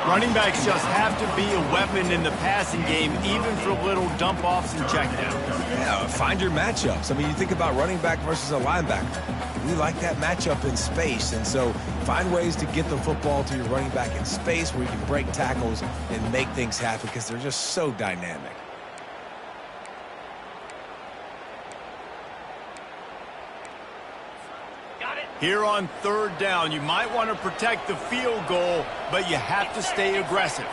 Running backs just have to be a weapon in the passing game, even for little dump-offs and checkdowns. Yeah, find your matchups. I mean, you think about running back versus a linebacker. We like that matchup in space, and so find ways to get the football to your running back in space where you can break tackles and make things happen because they're just so dynamic. Here on third down, you might want to protect the field goal, but you have to stay aggressive.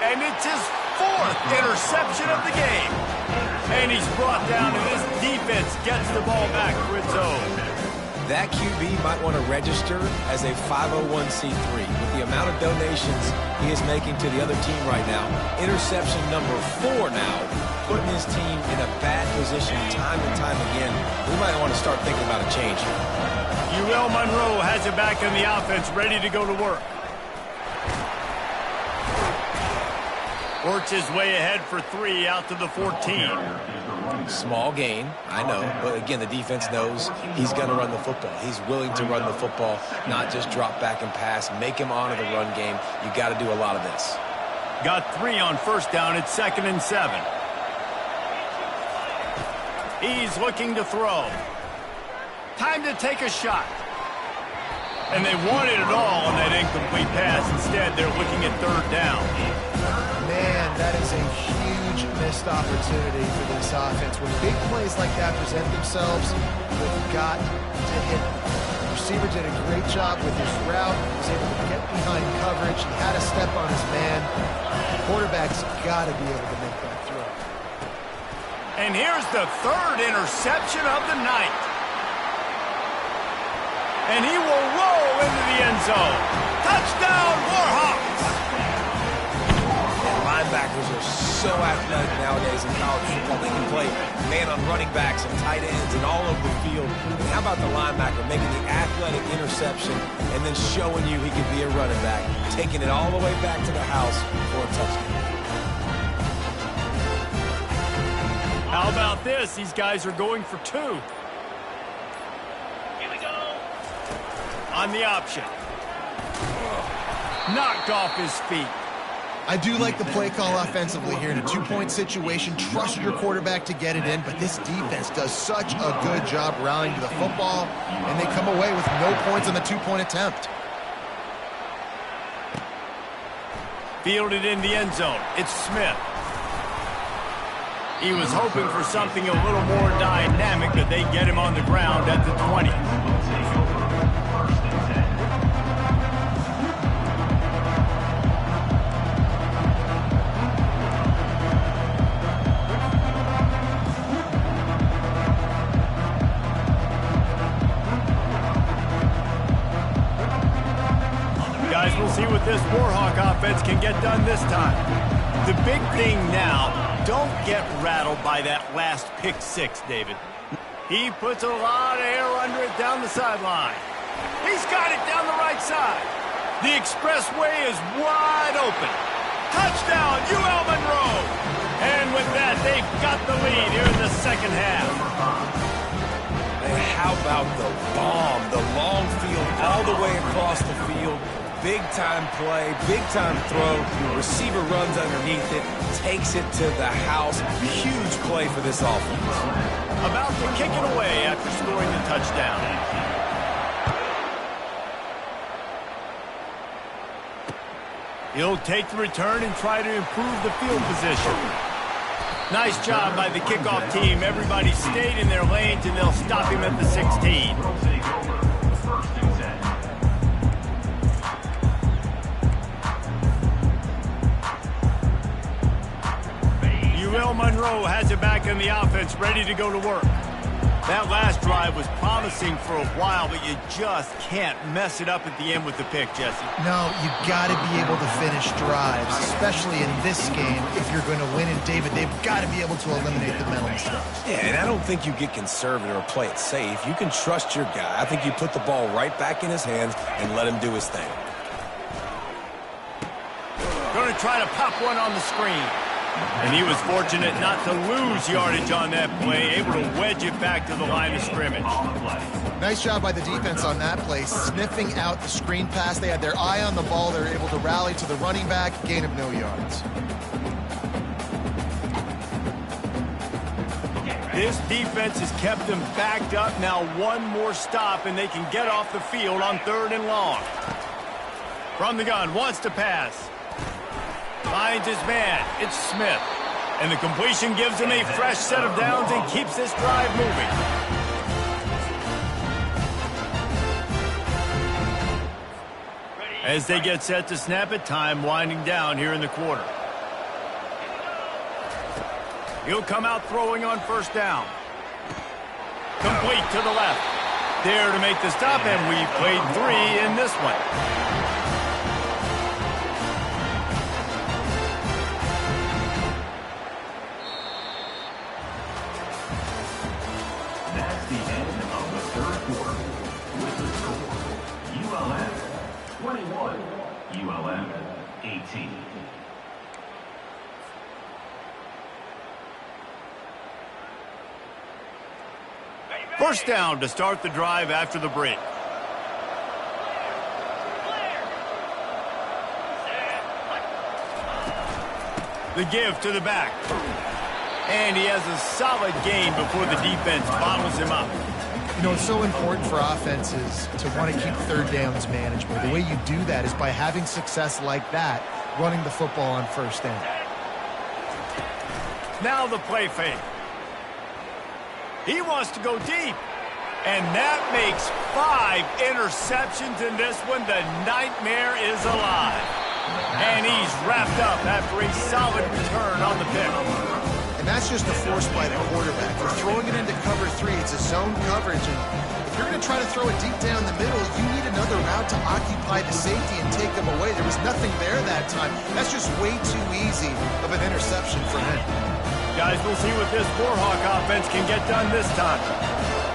And it's his fourth interception of the game. And he's brought down, and this defense gets the ball back for its own. That QB might want to register as a 501c3. With the amount of donations he is making to the other team right now, interception number 4 now, putting his team in a bad position time and time again. We might want to start thinking about a change here. UL Monroe has it back in the offense, ready to go to work. Works his way ahead for 3 out to the 14. Small gain, I know, but again, the defense knows he's going to run the football. He's willing to run the football, not just drop back and pass, make him honor the run game. You got to do a lot of this. Got 3 on first down. It's 2nd and 7. He's looking to throw. Time to take a shot. And they wanted it all on that incomplete pass. Instead, they're looking at third down. Man, that is a huge missed opportunity for this offense. When big plays like that present themselves, you've got to hit them. The receiver did a great job with his route. He was able to get behind coverage. He had a step on his man. The quarterback's got to be able to make that throw. And here's the 3rd interception of the night. And he will roll into the end zone. Touchdown, Warhawks! Linebackers are so athletic nowadays in college football. They can play man on running backs and tight ends and all over the field. And how about the linebacker making the athletic interception and then showing you he can be a running back, taking it all the way back to the house for a touchdown. How about this? These guys are going for 2. On the option. Knocked off his feet. I do like the play call offensively here in a 2-point situation. Trust your quarterback to get it in, but this defense does such a good job rallying to the football, and they come away with no points on the 2-point attempt. Fielded in the end zone. It's Smith. He was hoping for something a little more dynamic, but they get him on the ground at the 20. We'll see what this Warhawk offense can get done this time. The big thing now, don't get rattled by that last pick 6, David. He puts a lot of air under it down the sideline. He's got it down the right side. The expressway is wide open. Touchdown, UL Monroe! And with that, they've got the lead here in the second half. And how about the bomb, the long field all the way across the field? Big-time play, big-time throw. The receiver runs underneath it, takes it to the house. Huge play for this offense. About to kick it away after scoring the touchdown. He'll take the return and try to improve the field position. Nice job by the kickoff team. Everybody stayed in their lanes, and they'll stop him at the 16. UL Monroe has it back in the offense, ready to go to work. That last drive was promising for a while, but you just can't mess it up at the end with the pick, Jesse. No, you got to be able to finish drives, especially in this game. If you're going to win, and David, they've got to be able to eliminate the mental mistakes. Yeah, and I don't think you get conservative or play it safe. You can trust your guy. I think you put the ball right back in his hands and let him do his thing. Going to try to pop one on the screen. And he was fortunate not to lose yardage on that play, able to wedge it back to the line of scrimmage. Nice job by the defense on that play, sniffing out the screen pass. They had their eye on the ball. They were able to rally to the running back, gain of no yards. This defense has kept them backed up. Now one more stop, and they can get off the field on 3rd and long. From the gun, wants to pass. Finds his man. It's Smith. And the completion gives him a fresh set of downs and keeps this drive moving. As they get set to snap it, time winding down here in the quarter. He'll come out throwing on 1st down. Complete to the left. There to make the stop, and we played 3 in this one. That's the end of the 3rd quarter. With the score, ULM 21, ULM 18. First down to start the drive after the break. The give to the back. And he has a solid gain before the defense bottles him up. You know, it's so important for offenses to want to keep 3rd downs manageable. The way you do that is by having success like that, running the football on 1st down. Now the play fake. He wants to go deep. And that makes 5 interceptions in this one. The nightmare is alive. And he's wrapped up after a solid return on the pick. And that's just a force by the quarterback. We're throwing it into cover 3. It's a zone coverage. And if you're going to try to throw it deep down the middle, you need another route to occupy the safety and take them away. There was nothing there that time. That's just way too easy of an interception for him. Guys, we'll see what this Warhawk offense can get done this time.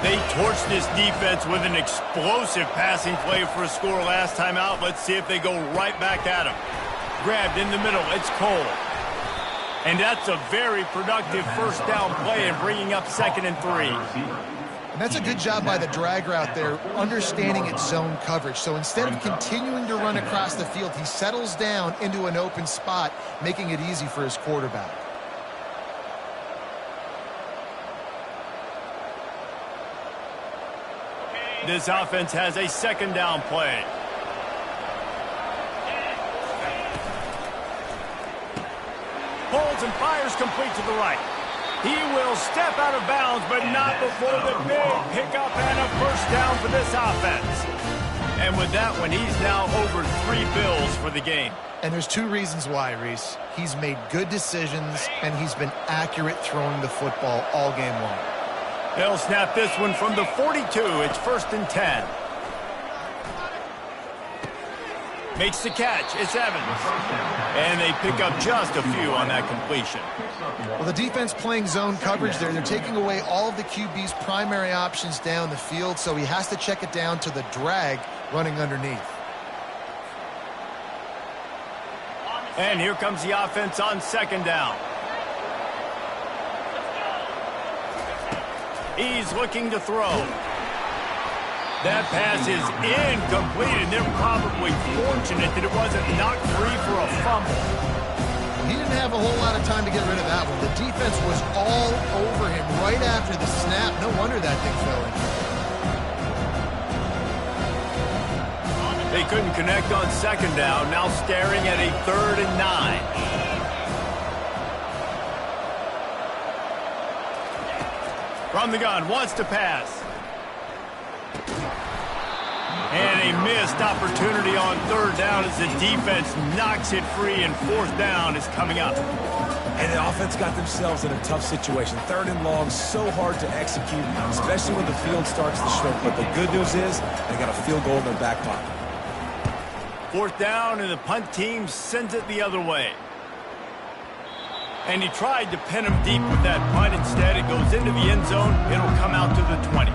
They torched this defense with an explosive passing play for a score last time out. Let's see if they go right back at him. Grabbed in the middle. It's Cole. And that's a very productive 1st down play and bringing up 2nd and 3. And that's a good job by the drag route there, understanding its zone coverage. So instead of continuing to run across the field, he settles down into an open spot, making it easy for his quarterback. This offense has a 2nd down play. Pulls and fires complete to the right. He will step out of bounds, but not before the big pickup and a 1st down for this offense. And with that one, he's now over 3 bills for the game. And there's 2 reasons why, Reese. He's made good decisions, and he's been accurate throwing the football all game long. They'll snap this one from the 42. It's 1st and 10. Makes the catch. It's Evans. And they pick up just a few on that completion. Well, the defense playing zone coverage there. They're taking away all of the QB's primary options down the field, so he has to check it down to the drag running underneath. And here comes the offense on 2nd down. He's looking to throw. That pass is incomplete, and they're probably fortunate that it wasn't knocked free for a fumble. He didn't have a whole lot of time to get rid of that one. The defense was all over him right after the snap. No wonder that thing fell in. They couldn't connect on 2nd down, now staring at a 3rd and 9. From the gun, wants to pass. And a missed opportunity on 3rd down as the defense knocks it free, and 4th down is coming up. And the offense got themselves in a tough situation. 3rd and long, so hard to execute, especially when the field starts to shrink. But the good news is they got a field goal in their back pocket. 4th down, and the punt team sends it the other way. And he tried to pin him deep with that punt. Instead, it goes into the end zone. It'll come out to the 20.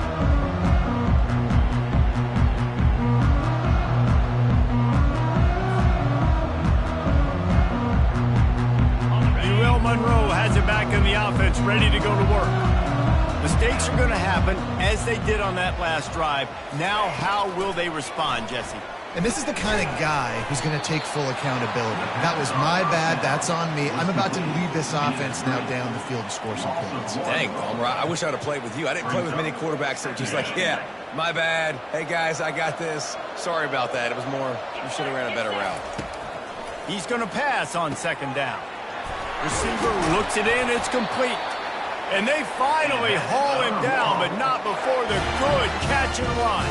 UL Monroe has it back in the offense, ready to go to work. Mistakes are going to happen, as they did on that last drive. Now, how will they respond, Jesse? And this is the kind of guy who's going to take full accountability. That was my bad. That's on me. I'm about to lead this offense now down the field and score some points. Dang, Palmer, I wish I would have played with you. I didn't play with many quarterbacks that were just like, yeah, my bad. Hey, guys, I got this. Sorry about that. It was more, you should have ran a better route. He's going to pass on 2nd down. Receiver looks it in. It's complete. And they finally haul him down, but not before the good catch and run.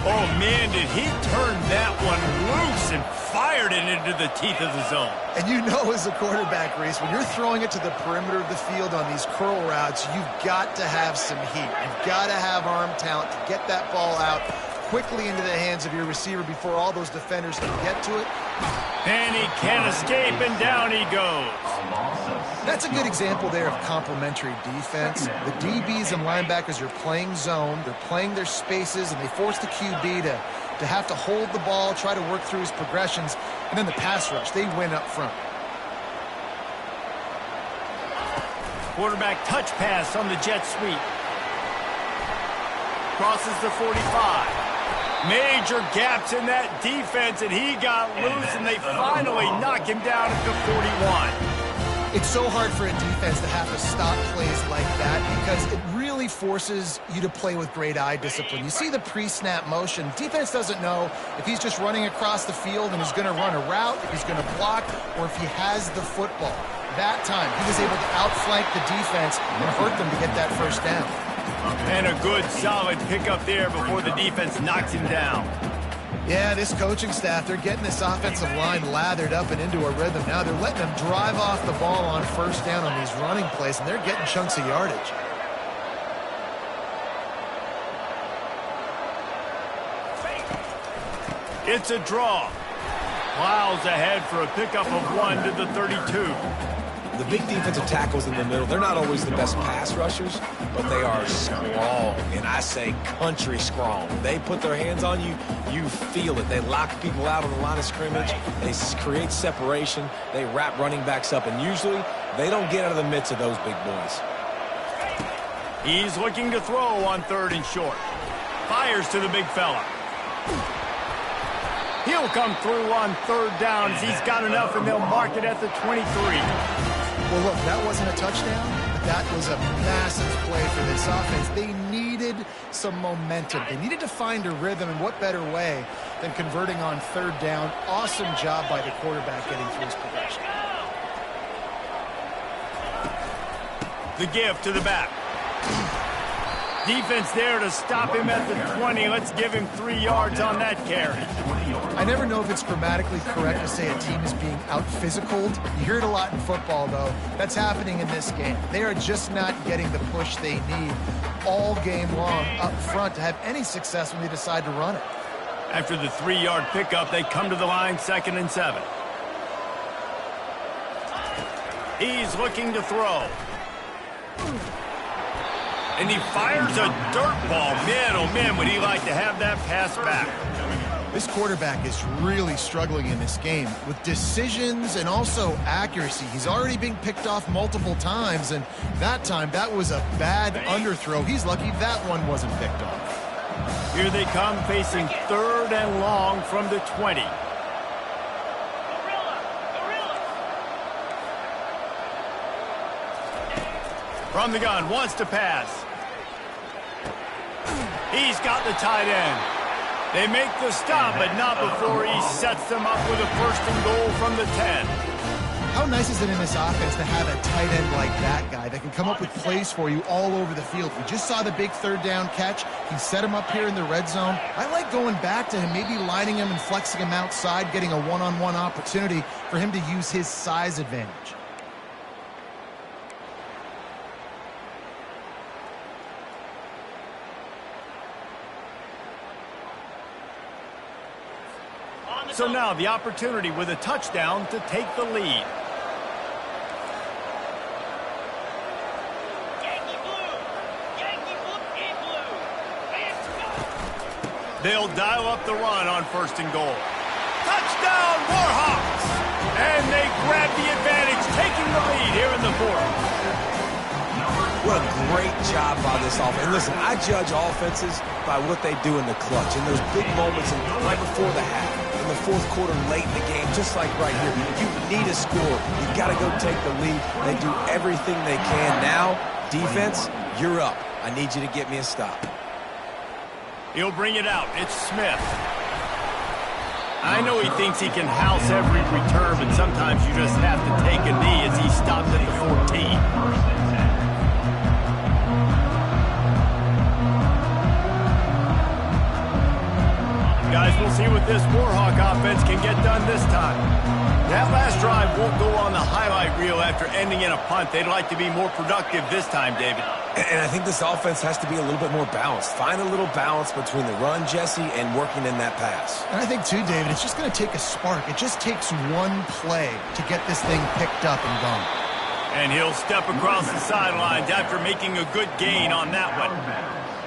Oh, man, did he turn that one loose and fired it into the teeth of the zone. And you know, as a quarterback, Reese, when you're throwing it to the perimeter of the field on these curl routes, you've got to have some heat. You've got to have arm talent to get that ball out quickly into the hands of your receiver before all those defenders can get to it. And he can't escape, and down he goes. That's a good example there of complementary defense. The DBs and linebackers are playing zone, they're playing their spaces, and they force the QB to have to hold the ball, try to work through his progressions, and then the pass rush, they win up front. Quarterback touch pass on the jet sweep. Crosses the 45. Major gaps in that defense, and he got loose, and they finally knock him down at the 41. It's so hard for a defense to have to stop plays like that because it really forces you to play with great eye discipline. You see the pre-snap motion. Defense doesn't know if he's just running across the field and is going to run a route, if he's going to block, or if he has the football. That time, he was able to outflank the defense and hurt them to get that 1st down. And a good, solid pickup there before the defense knocks him down. Yeah, this coaching staff, they're getting this offensive line lathered up and into a rhythm. Now they're letting them drive off the ball on 1st down on these running plays, and they're getting chunks of yardage. It's a draw. Plows ahead for a pickup of 1 to the 32. The big defensive tackles in the middle, they're not always the best pass rushers, but they are strong, and I say country strong. When they put their hands on you, you feel it. They lock people out on the line of scrimmage. They create separation. They wrap running backs up, and usually they don't get out of the midst of those big boys. He's looking to throw on 3rd and short. Fires to the big fella. He'll come through on 3rd down as he's got enough, and they'll mark it at the 23. Well, look, that wasn't a touchdown, but that was a massive play for this offense. They needed some momentum. They needed to find a rhythm, and what better way than converting on 3rd down. Awesome job by the quarterback getting through his progression. The give to the back. Defense there to stop him at the 20. Let's give him 3 yards on that carry. I never know if it's grammatically correct to say a team is being out-physicaled. You hear it a lot in football, though. That's happening in this game. They are just not getting the push they need all game long up front to have any success when they decide to run it. After the 3-yard pickup, they come to the line 2nd and 7. He's looking to throw. And he fires a dirt ball. Man, oh man, would he like to have that pass back. This quarterback is really struggling in this game with decisions and also accuracy. He's already being picked off multiple times, and that time, that was a bad underthrow. He's lucky that one wasn't picked off. Here they come, facing 3rd and long from the 20. From the gun, wants to pass. He's got the tight end. They make the stop, but not before he sets them up with a 1st and goal from the 10. How nice is it in this offense to have a tight end like that guy that can come up with plays for you all over the field? We just saw the big 3rd down catch. He set him up here in the red zone. I like going back to him, maybe lining him and flexing him outside, getting a one-on-one opportunity for him to use his size advantage. So now the opportunity with a touchdown to take the lead. They'll dial up the run on 1st and goal. Touchdown, Warhawks! And they grab the advantage, taking the lead here in the 4th. What a great job by this offense. And listen, I judge offenses by what they do in the clutch. In those big moments right before the half, in the 4th quarter, late in the game, just like right here. You need a score. You got to go take the lead. They do everything they can. Now, defense, you're up. I need you to get me a stop. He'll bring it out. It's Smith. I know he thinks he can house every return, but sometimes you just have to take a knee as he stopped at the 14. Guys, we'll see what this Warhawk offense can get done this time. That last drive won't go on the highlight reel after ending in a punt. They'd like to be more productive this time, David. And I think this offense has to be a little bit more balanced. Find a little balance between the run, Jesse, and working in that pass. And I think, too, David, it's just going to take a spark. It just takes one play to get this thing picked up and going. And he'll step across the sidelines after making a good gain on that one.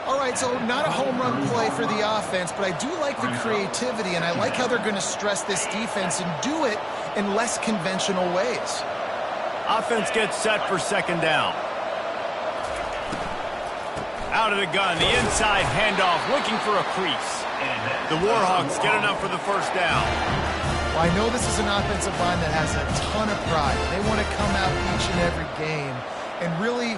All right, so not a home run play for the offense, but I do like the creativity, and I like how they're going to stress this defense and do it in less conventional ways. Offense gets set for 2nd down. Out of the gun, the inside handoff, looking for a crease. The Warhawks get enough for the 1st down. Well, I know this is an offensive line that has a ton of pride. They want to come out each and every game and really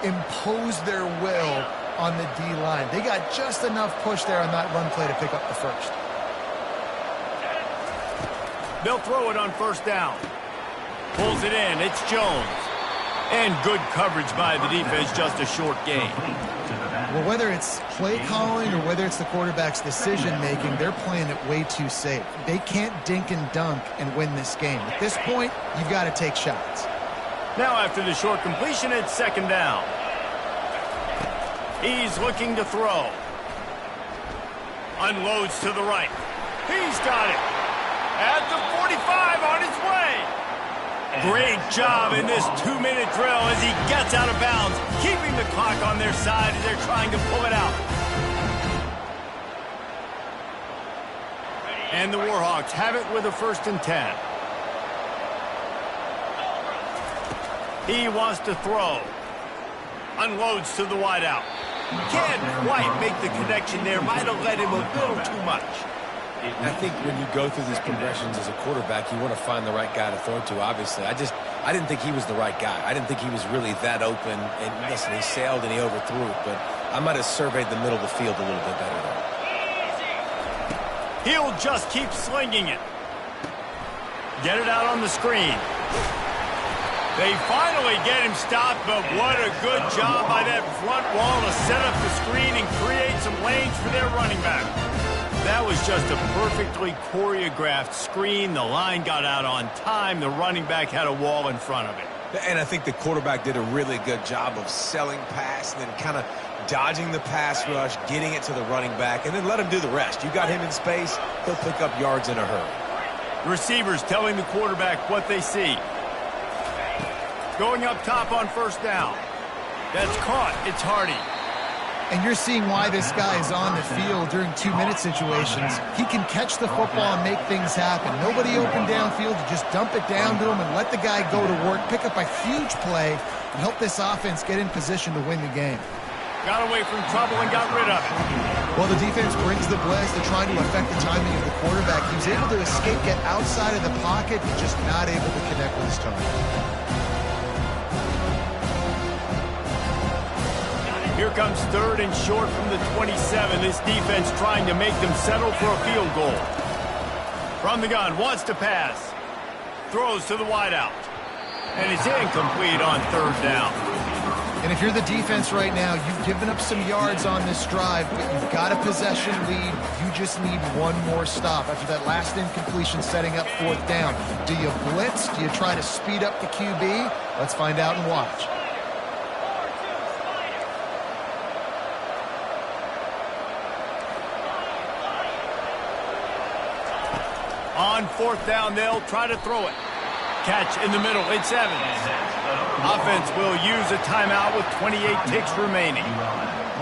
impose their will on the D-line. They got just enough push there on that run play to pick up the 1st. They'll throw it on 1st down. Pulls it in. It's Jones. And good coverage by the defense, just a short gain. Well, whether it's play calling or whether it's the quarterback's decision-making, they're playing it way too safe. They can't dink and dunk and win this game. At this point, you've got to take shots. Now after the short completion, it's 2nd down. He's looking to throw. Unloads to the right. He's got it. At the 45 on his way. Great job in this 2-minute drill as he gets out of bounds, keeping the clock on their side as they're trying to pull it out. And the Warhawks have it with a 1st and 10. He wants to throw. Unloads to the wideout. Can't quite make the connection there. Might have led him a little too much. I think when you go through these progressions as a quarterback, you want to find the right guy to throw to, obviously. I didn't think he was the right guy. I didn't think he was really that open. And listen, he sailed and he overthrew it, but I might have surveyed the middle of the field a little bit better there. He'll just keep slinging it. Get it out on the screen. They finally get him stopped, but what a good job by that front wall to set up the screen and create some lanes for their running back. That was just a perfectly choreographed screen. The line got out on time. The running back had a wall in front of it. And I think the quarterback did a really good job of selling pass and then kind of dodging the pass rush, getting it to the running back, and then let him do the rest. You got him in space, he'll pick up yards in a hurry. Receivers telling the quarterback what they see. Going up top on 1st down. That's caught. It's Hardy. And you're seeing why this guy is on the field during 2-minute situations. He can catch the football and make things happen. Nobody open downfield. You just dump it down to him and let the guy go to work, pick up a huge play, and help this offense get in position to win the game. Got away from trouble and got rid of it. Well, the defense brings the blitz. They're trying to affect the timing of the quarterback. He was able to escape, get outside of the pocket, but just not able to connect with his target. Here comes 3rd and short from the 27. This defense trying to make them settle for a field goal. From the gun, wants to pass. Throws to the wideout. And it's incomplete on 3rd down. And if you're the defense right now, you've given up some yards on this drive, but you've got a possession lead. You just need one more stop after that last incompletion setting up 4th down. Do you blitz? Do you try to speed up the QB? Let's find out and watch. On fourth down, they'll try to throw it. Catch in the middle. It's Evans. Offense will use a timeout with 28 ticks remaining.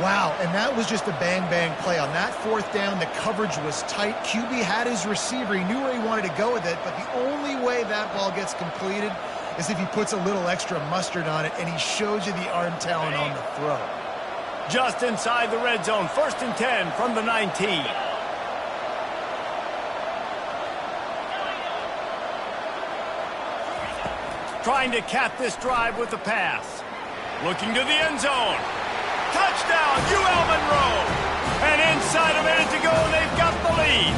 Wow, and that was just a bang-bang play. On that fourth down, the coverage was tight. QB had his receiver. He knew where he wanted to go with it, but the only way that ball gets completed is if he puts a little extra mustard on it, and he shows you the arm talent on the throw. Just inside the red zone. 1st and 10 from the 19. Trying to cap this drive with a pass. Looking to the end zone. Touchdown, UL Monroe. And inside a minute to go, they've got the lead.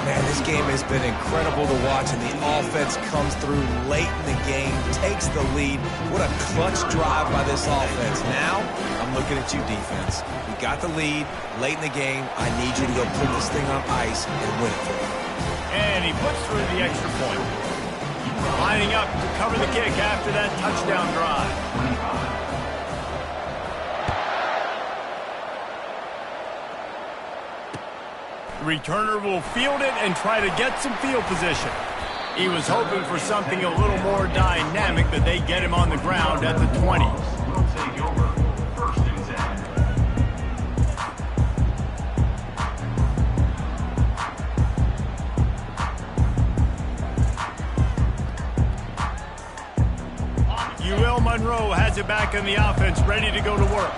Man, this game has been incredible to watch, and the offense comes through late in the game, takes the lead. What a clutch drive by this offense. Now, I'm looking at you, defense. We got the lead late in the game. I need you to go put this thing on ice and win it for me. And he puts through the extra point. Lining up to cover the kick after that touchdown drive. The returner will field it and try to get some field position. He was hoping for something a little more dynamic, but they get him on the ground at the 20. Will take over. 1st and 10. UL Monroe has it back in the offense, ready to go to work.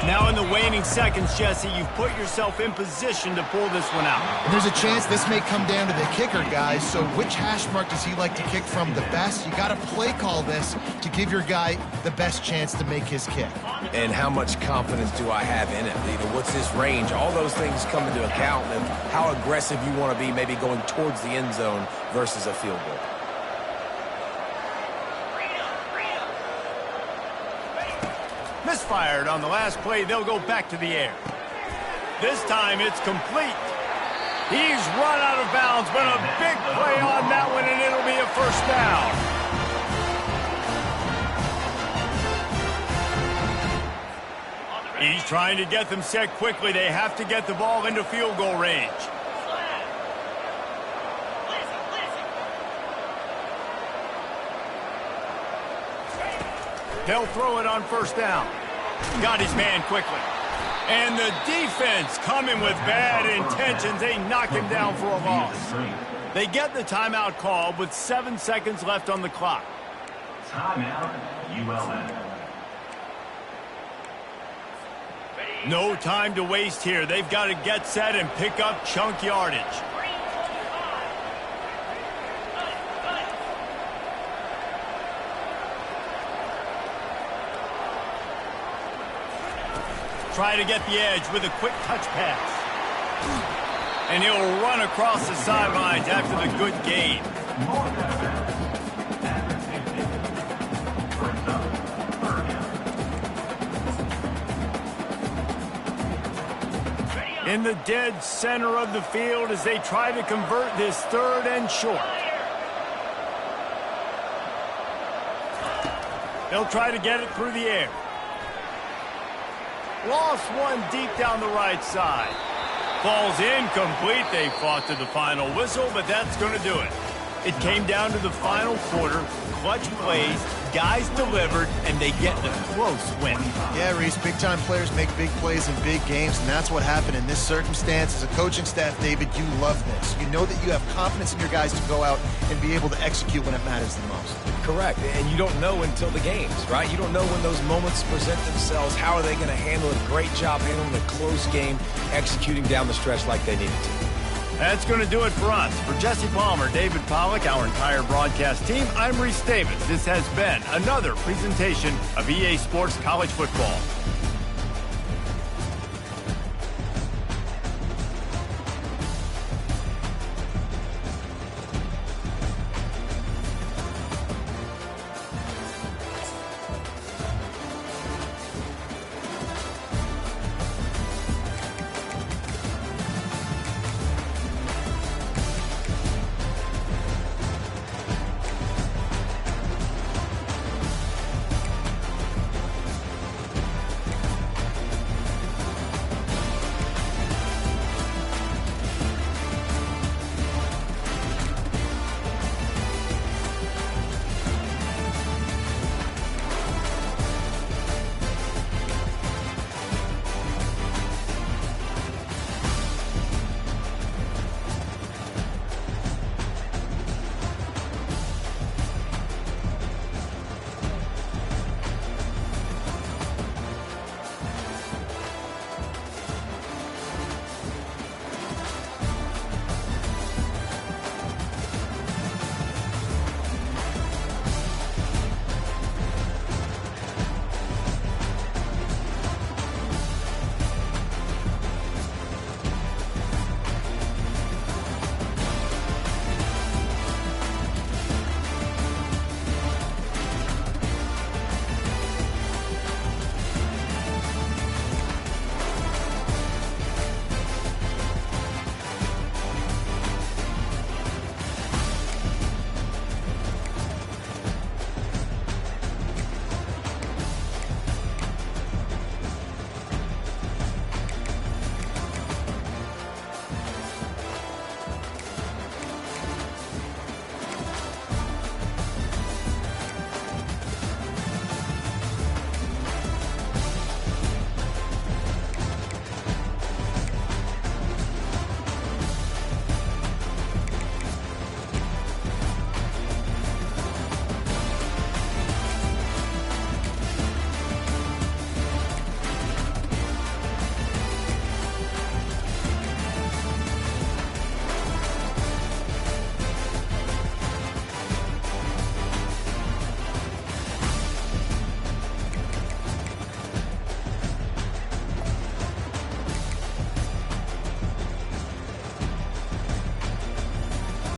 Now in the waning seconds, Jesse, you've put yourself in position to pull this one out. And there's a chance this may come down to the kicker, guys. So which hash mark does he like to kick from the best? You got to play call this to give your guy the best chance to make his kick. And how much confidence do I have in it? You know, what's his range? All those things come into account, and how aggressive you want to be maybe going towards the end zone versus a field goal. Misfired on the last play. They'll go back to the air. This time it's complete. He's run out of bounds, but a big play on that one, and it'll be a 1st down. He's trying to get them set quickly. They have to get the ball into field goal range. They'll throw it on 1st down. Got his man quickly. And the defense coming with bad intentions. They knock him down for a loss. They get the timeout called with 7 seconds left on the clock. Timeout, ULM. No time to waste here. They've got to get set and pick up chunk yardage. Try to get the edge with a quick touch pass. And he'll run across the sidelines after the good gain. In the dead center of the field as they try to convert this 3rd and short. They'll try to get it through the air. Lost one deep down the right side. Ball's incomplete. They fought to the final whistle, but that's going to do it. It came down to the final quarter. Clutch plays, guys delivered, and they get the close win. Yeah, Reese, big-time players make big plays in big games, and that's what happened in this circumstance. As a coaching staff, David, you love this. You know that you have confidence in your guys to go out and be able to execute when it matters the most. Correct, and you don't know until the games, right? You don't know when those moments present themselves. How are they going to handle it? Great job handling a close game, executing down the stretch like they needed to. That's going to do it for us. For Jesse Palmer, David Pollack, our entire broadcast team, I'm Reese Davis. This has been another presentation of EA Sports College Football.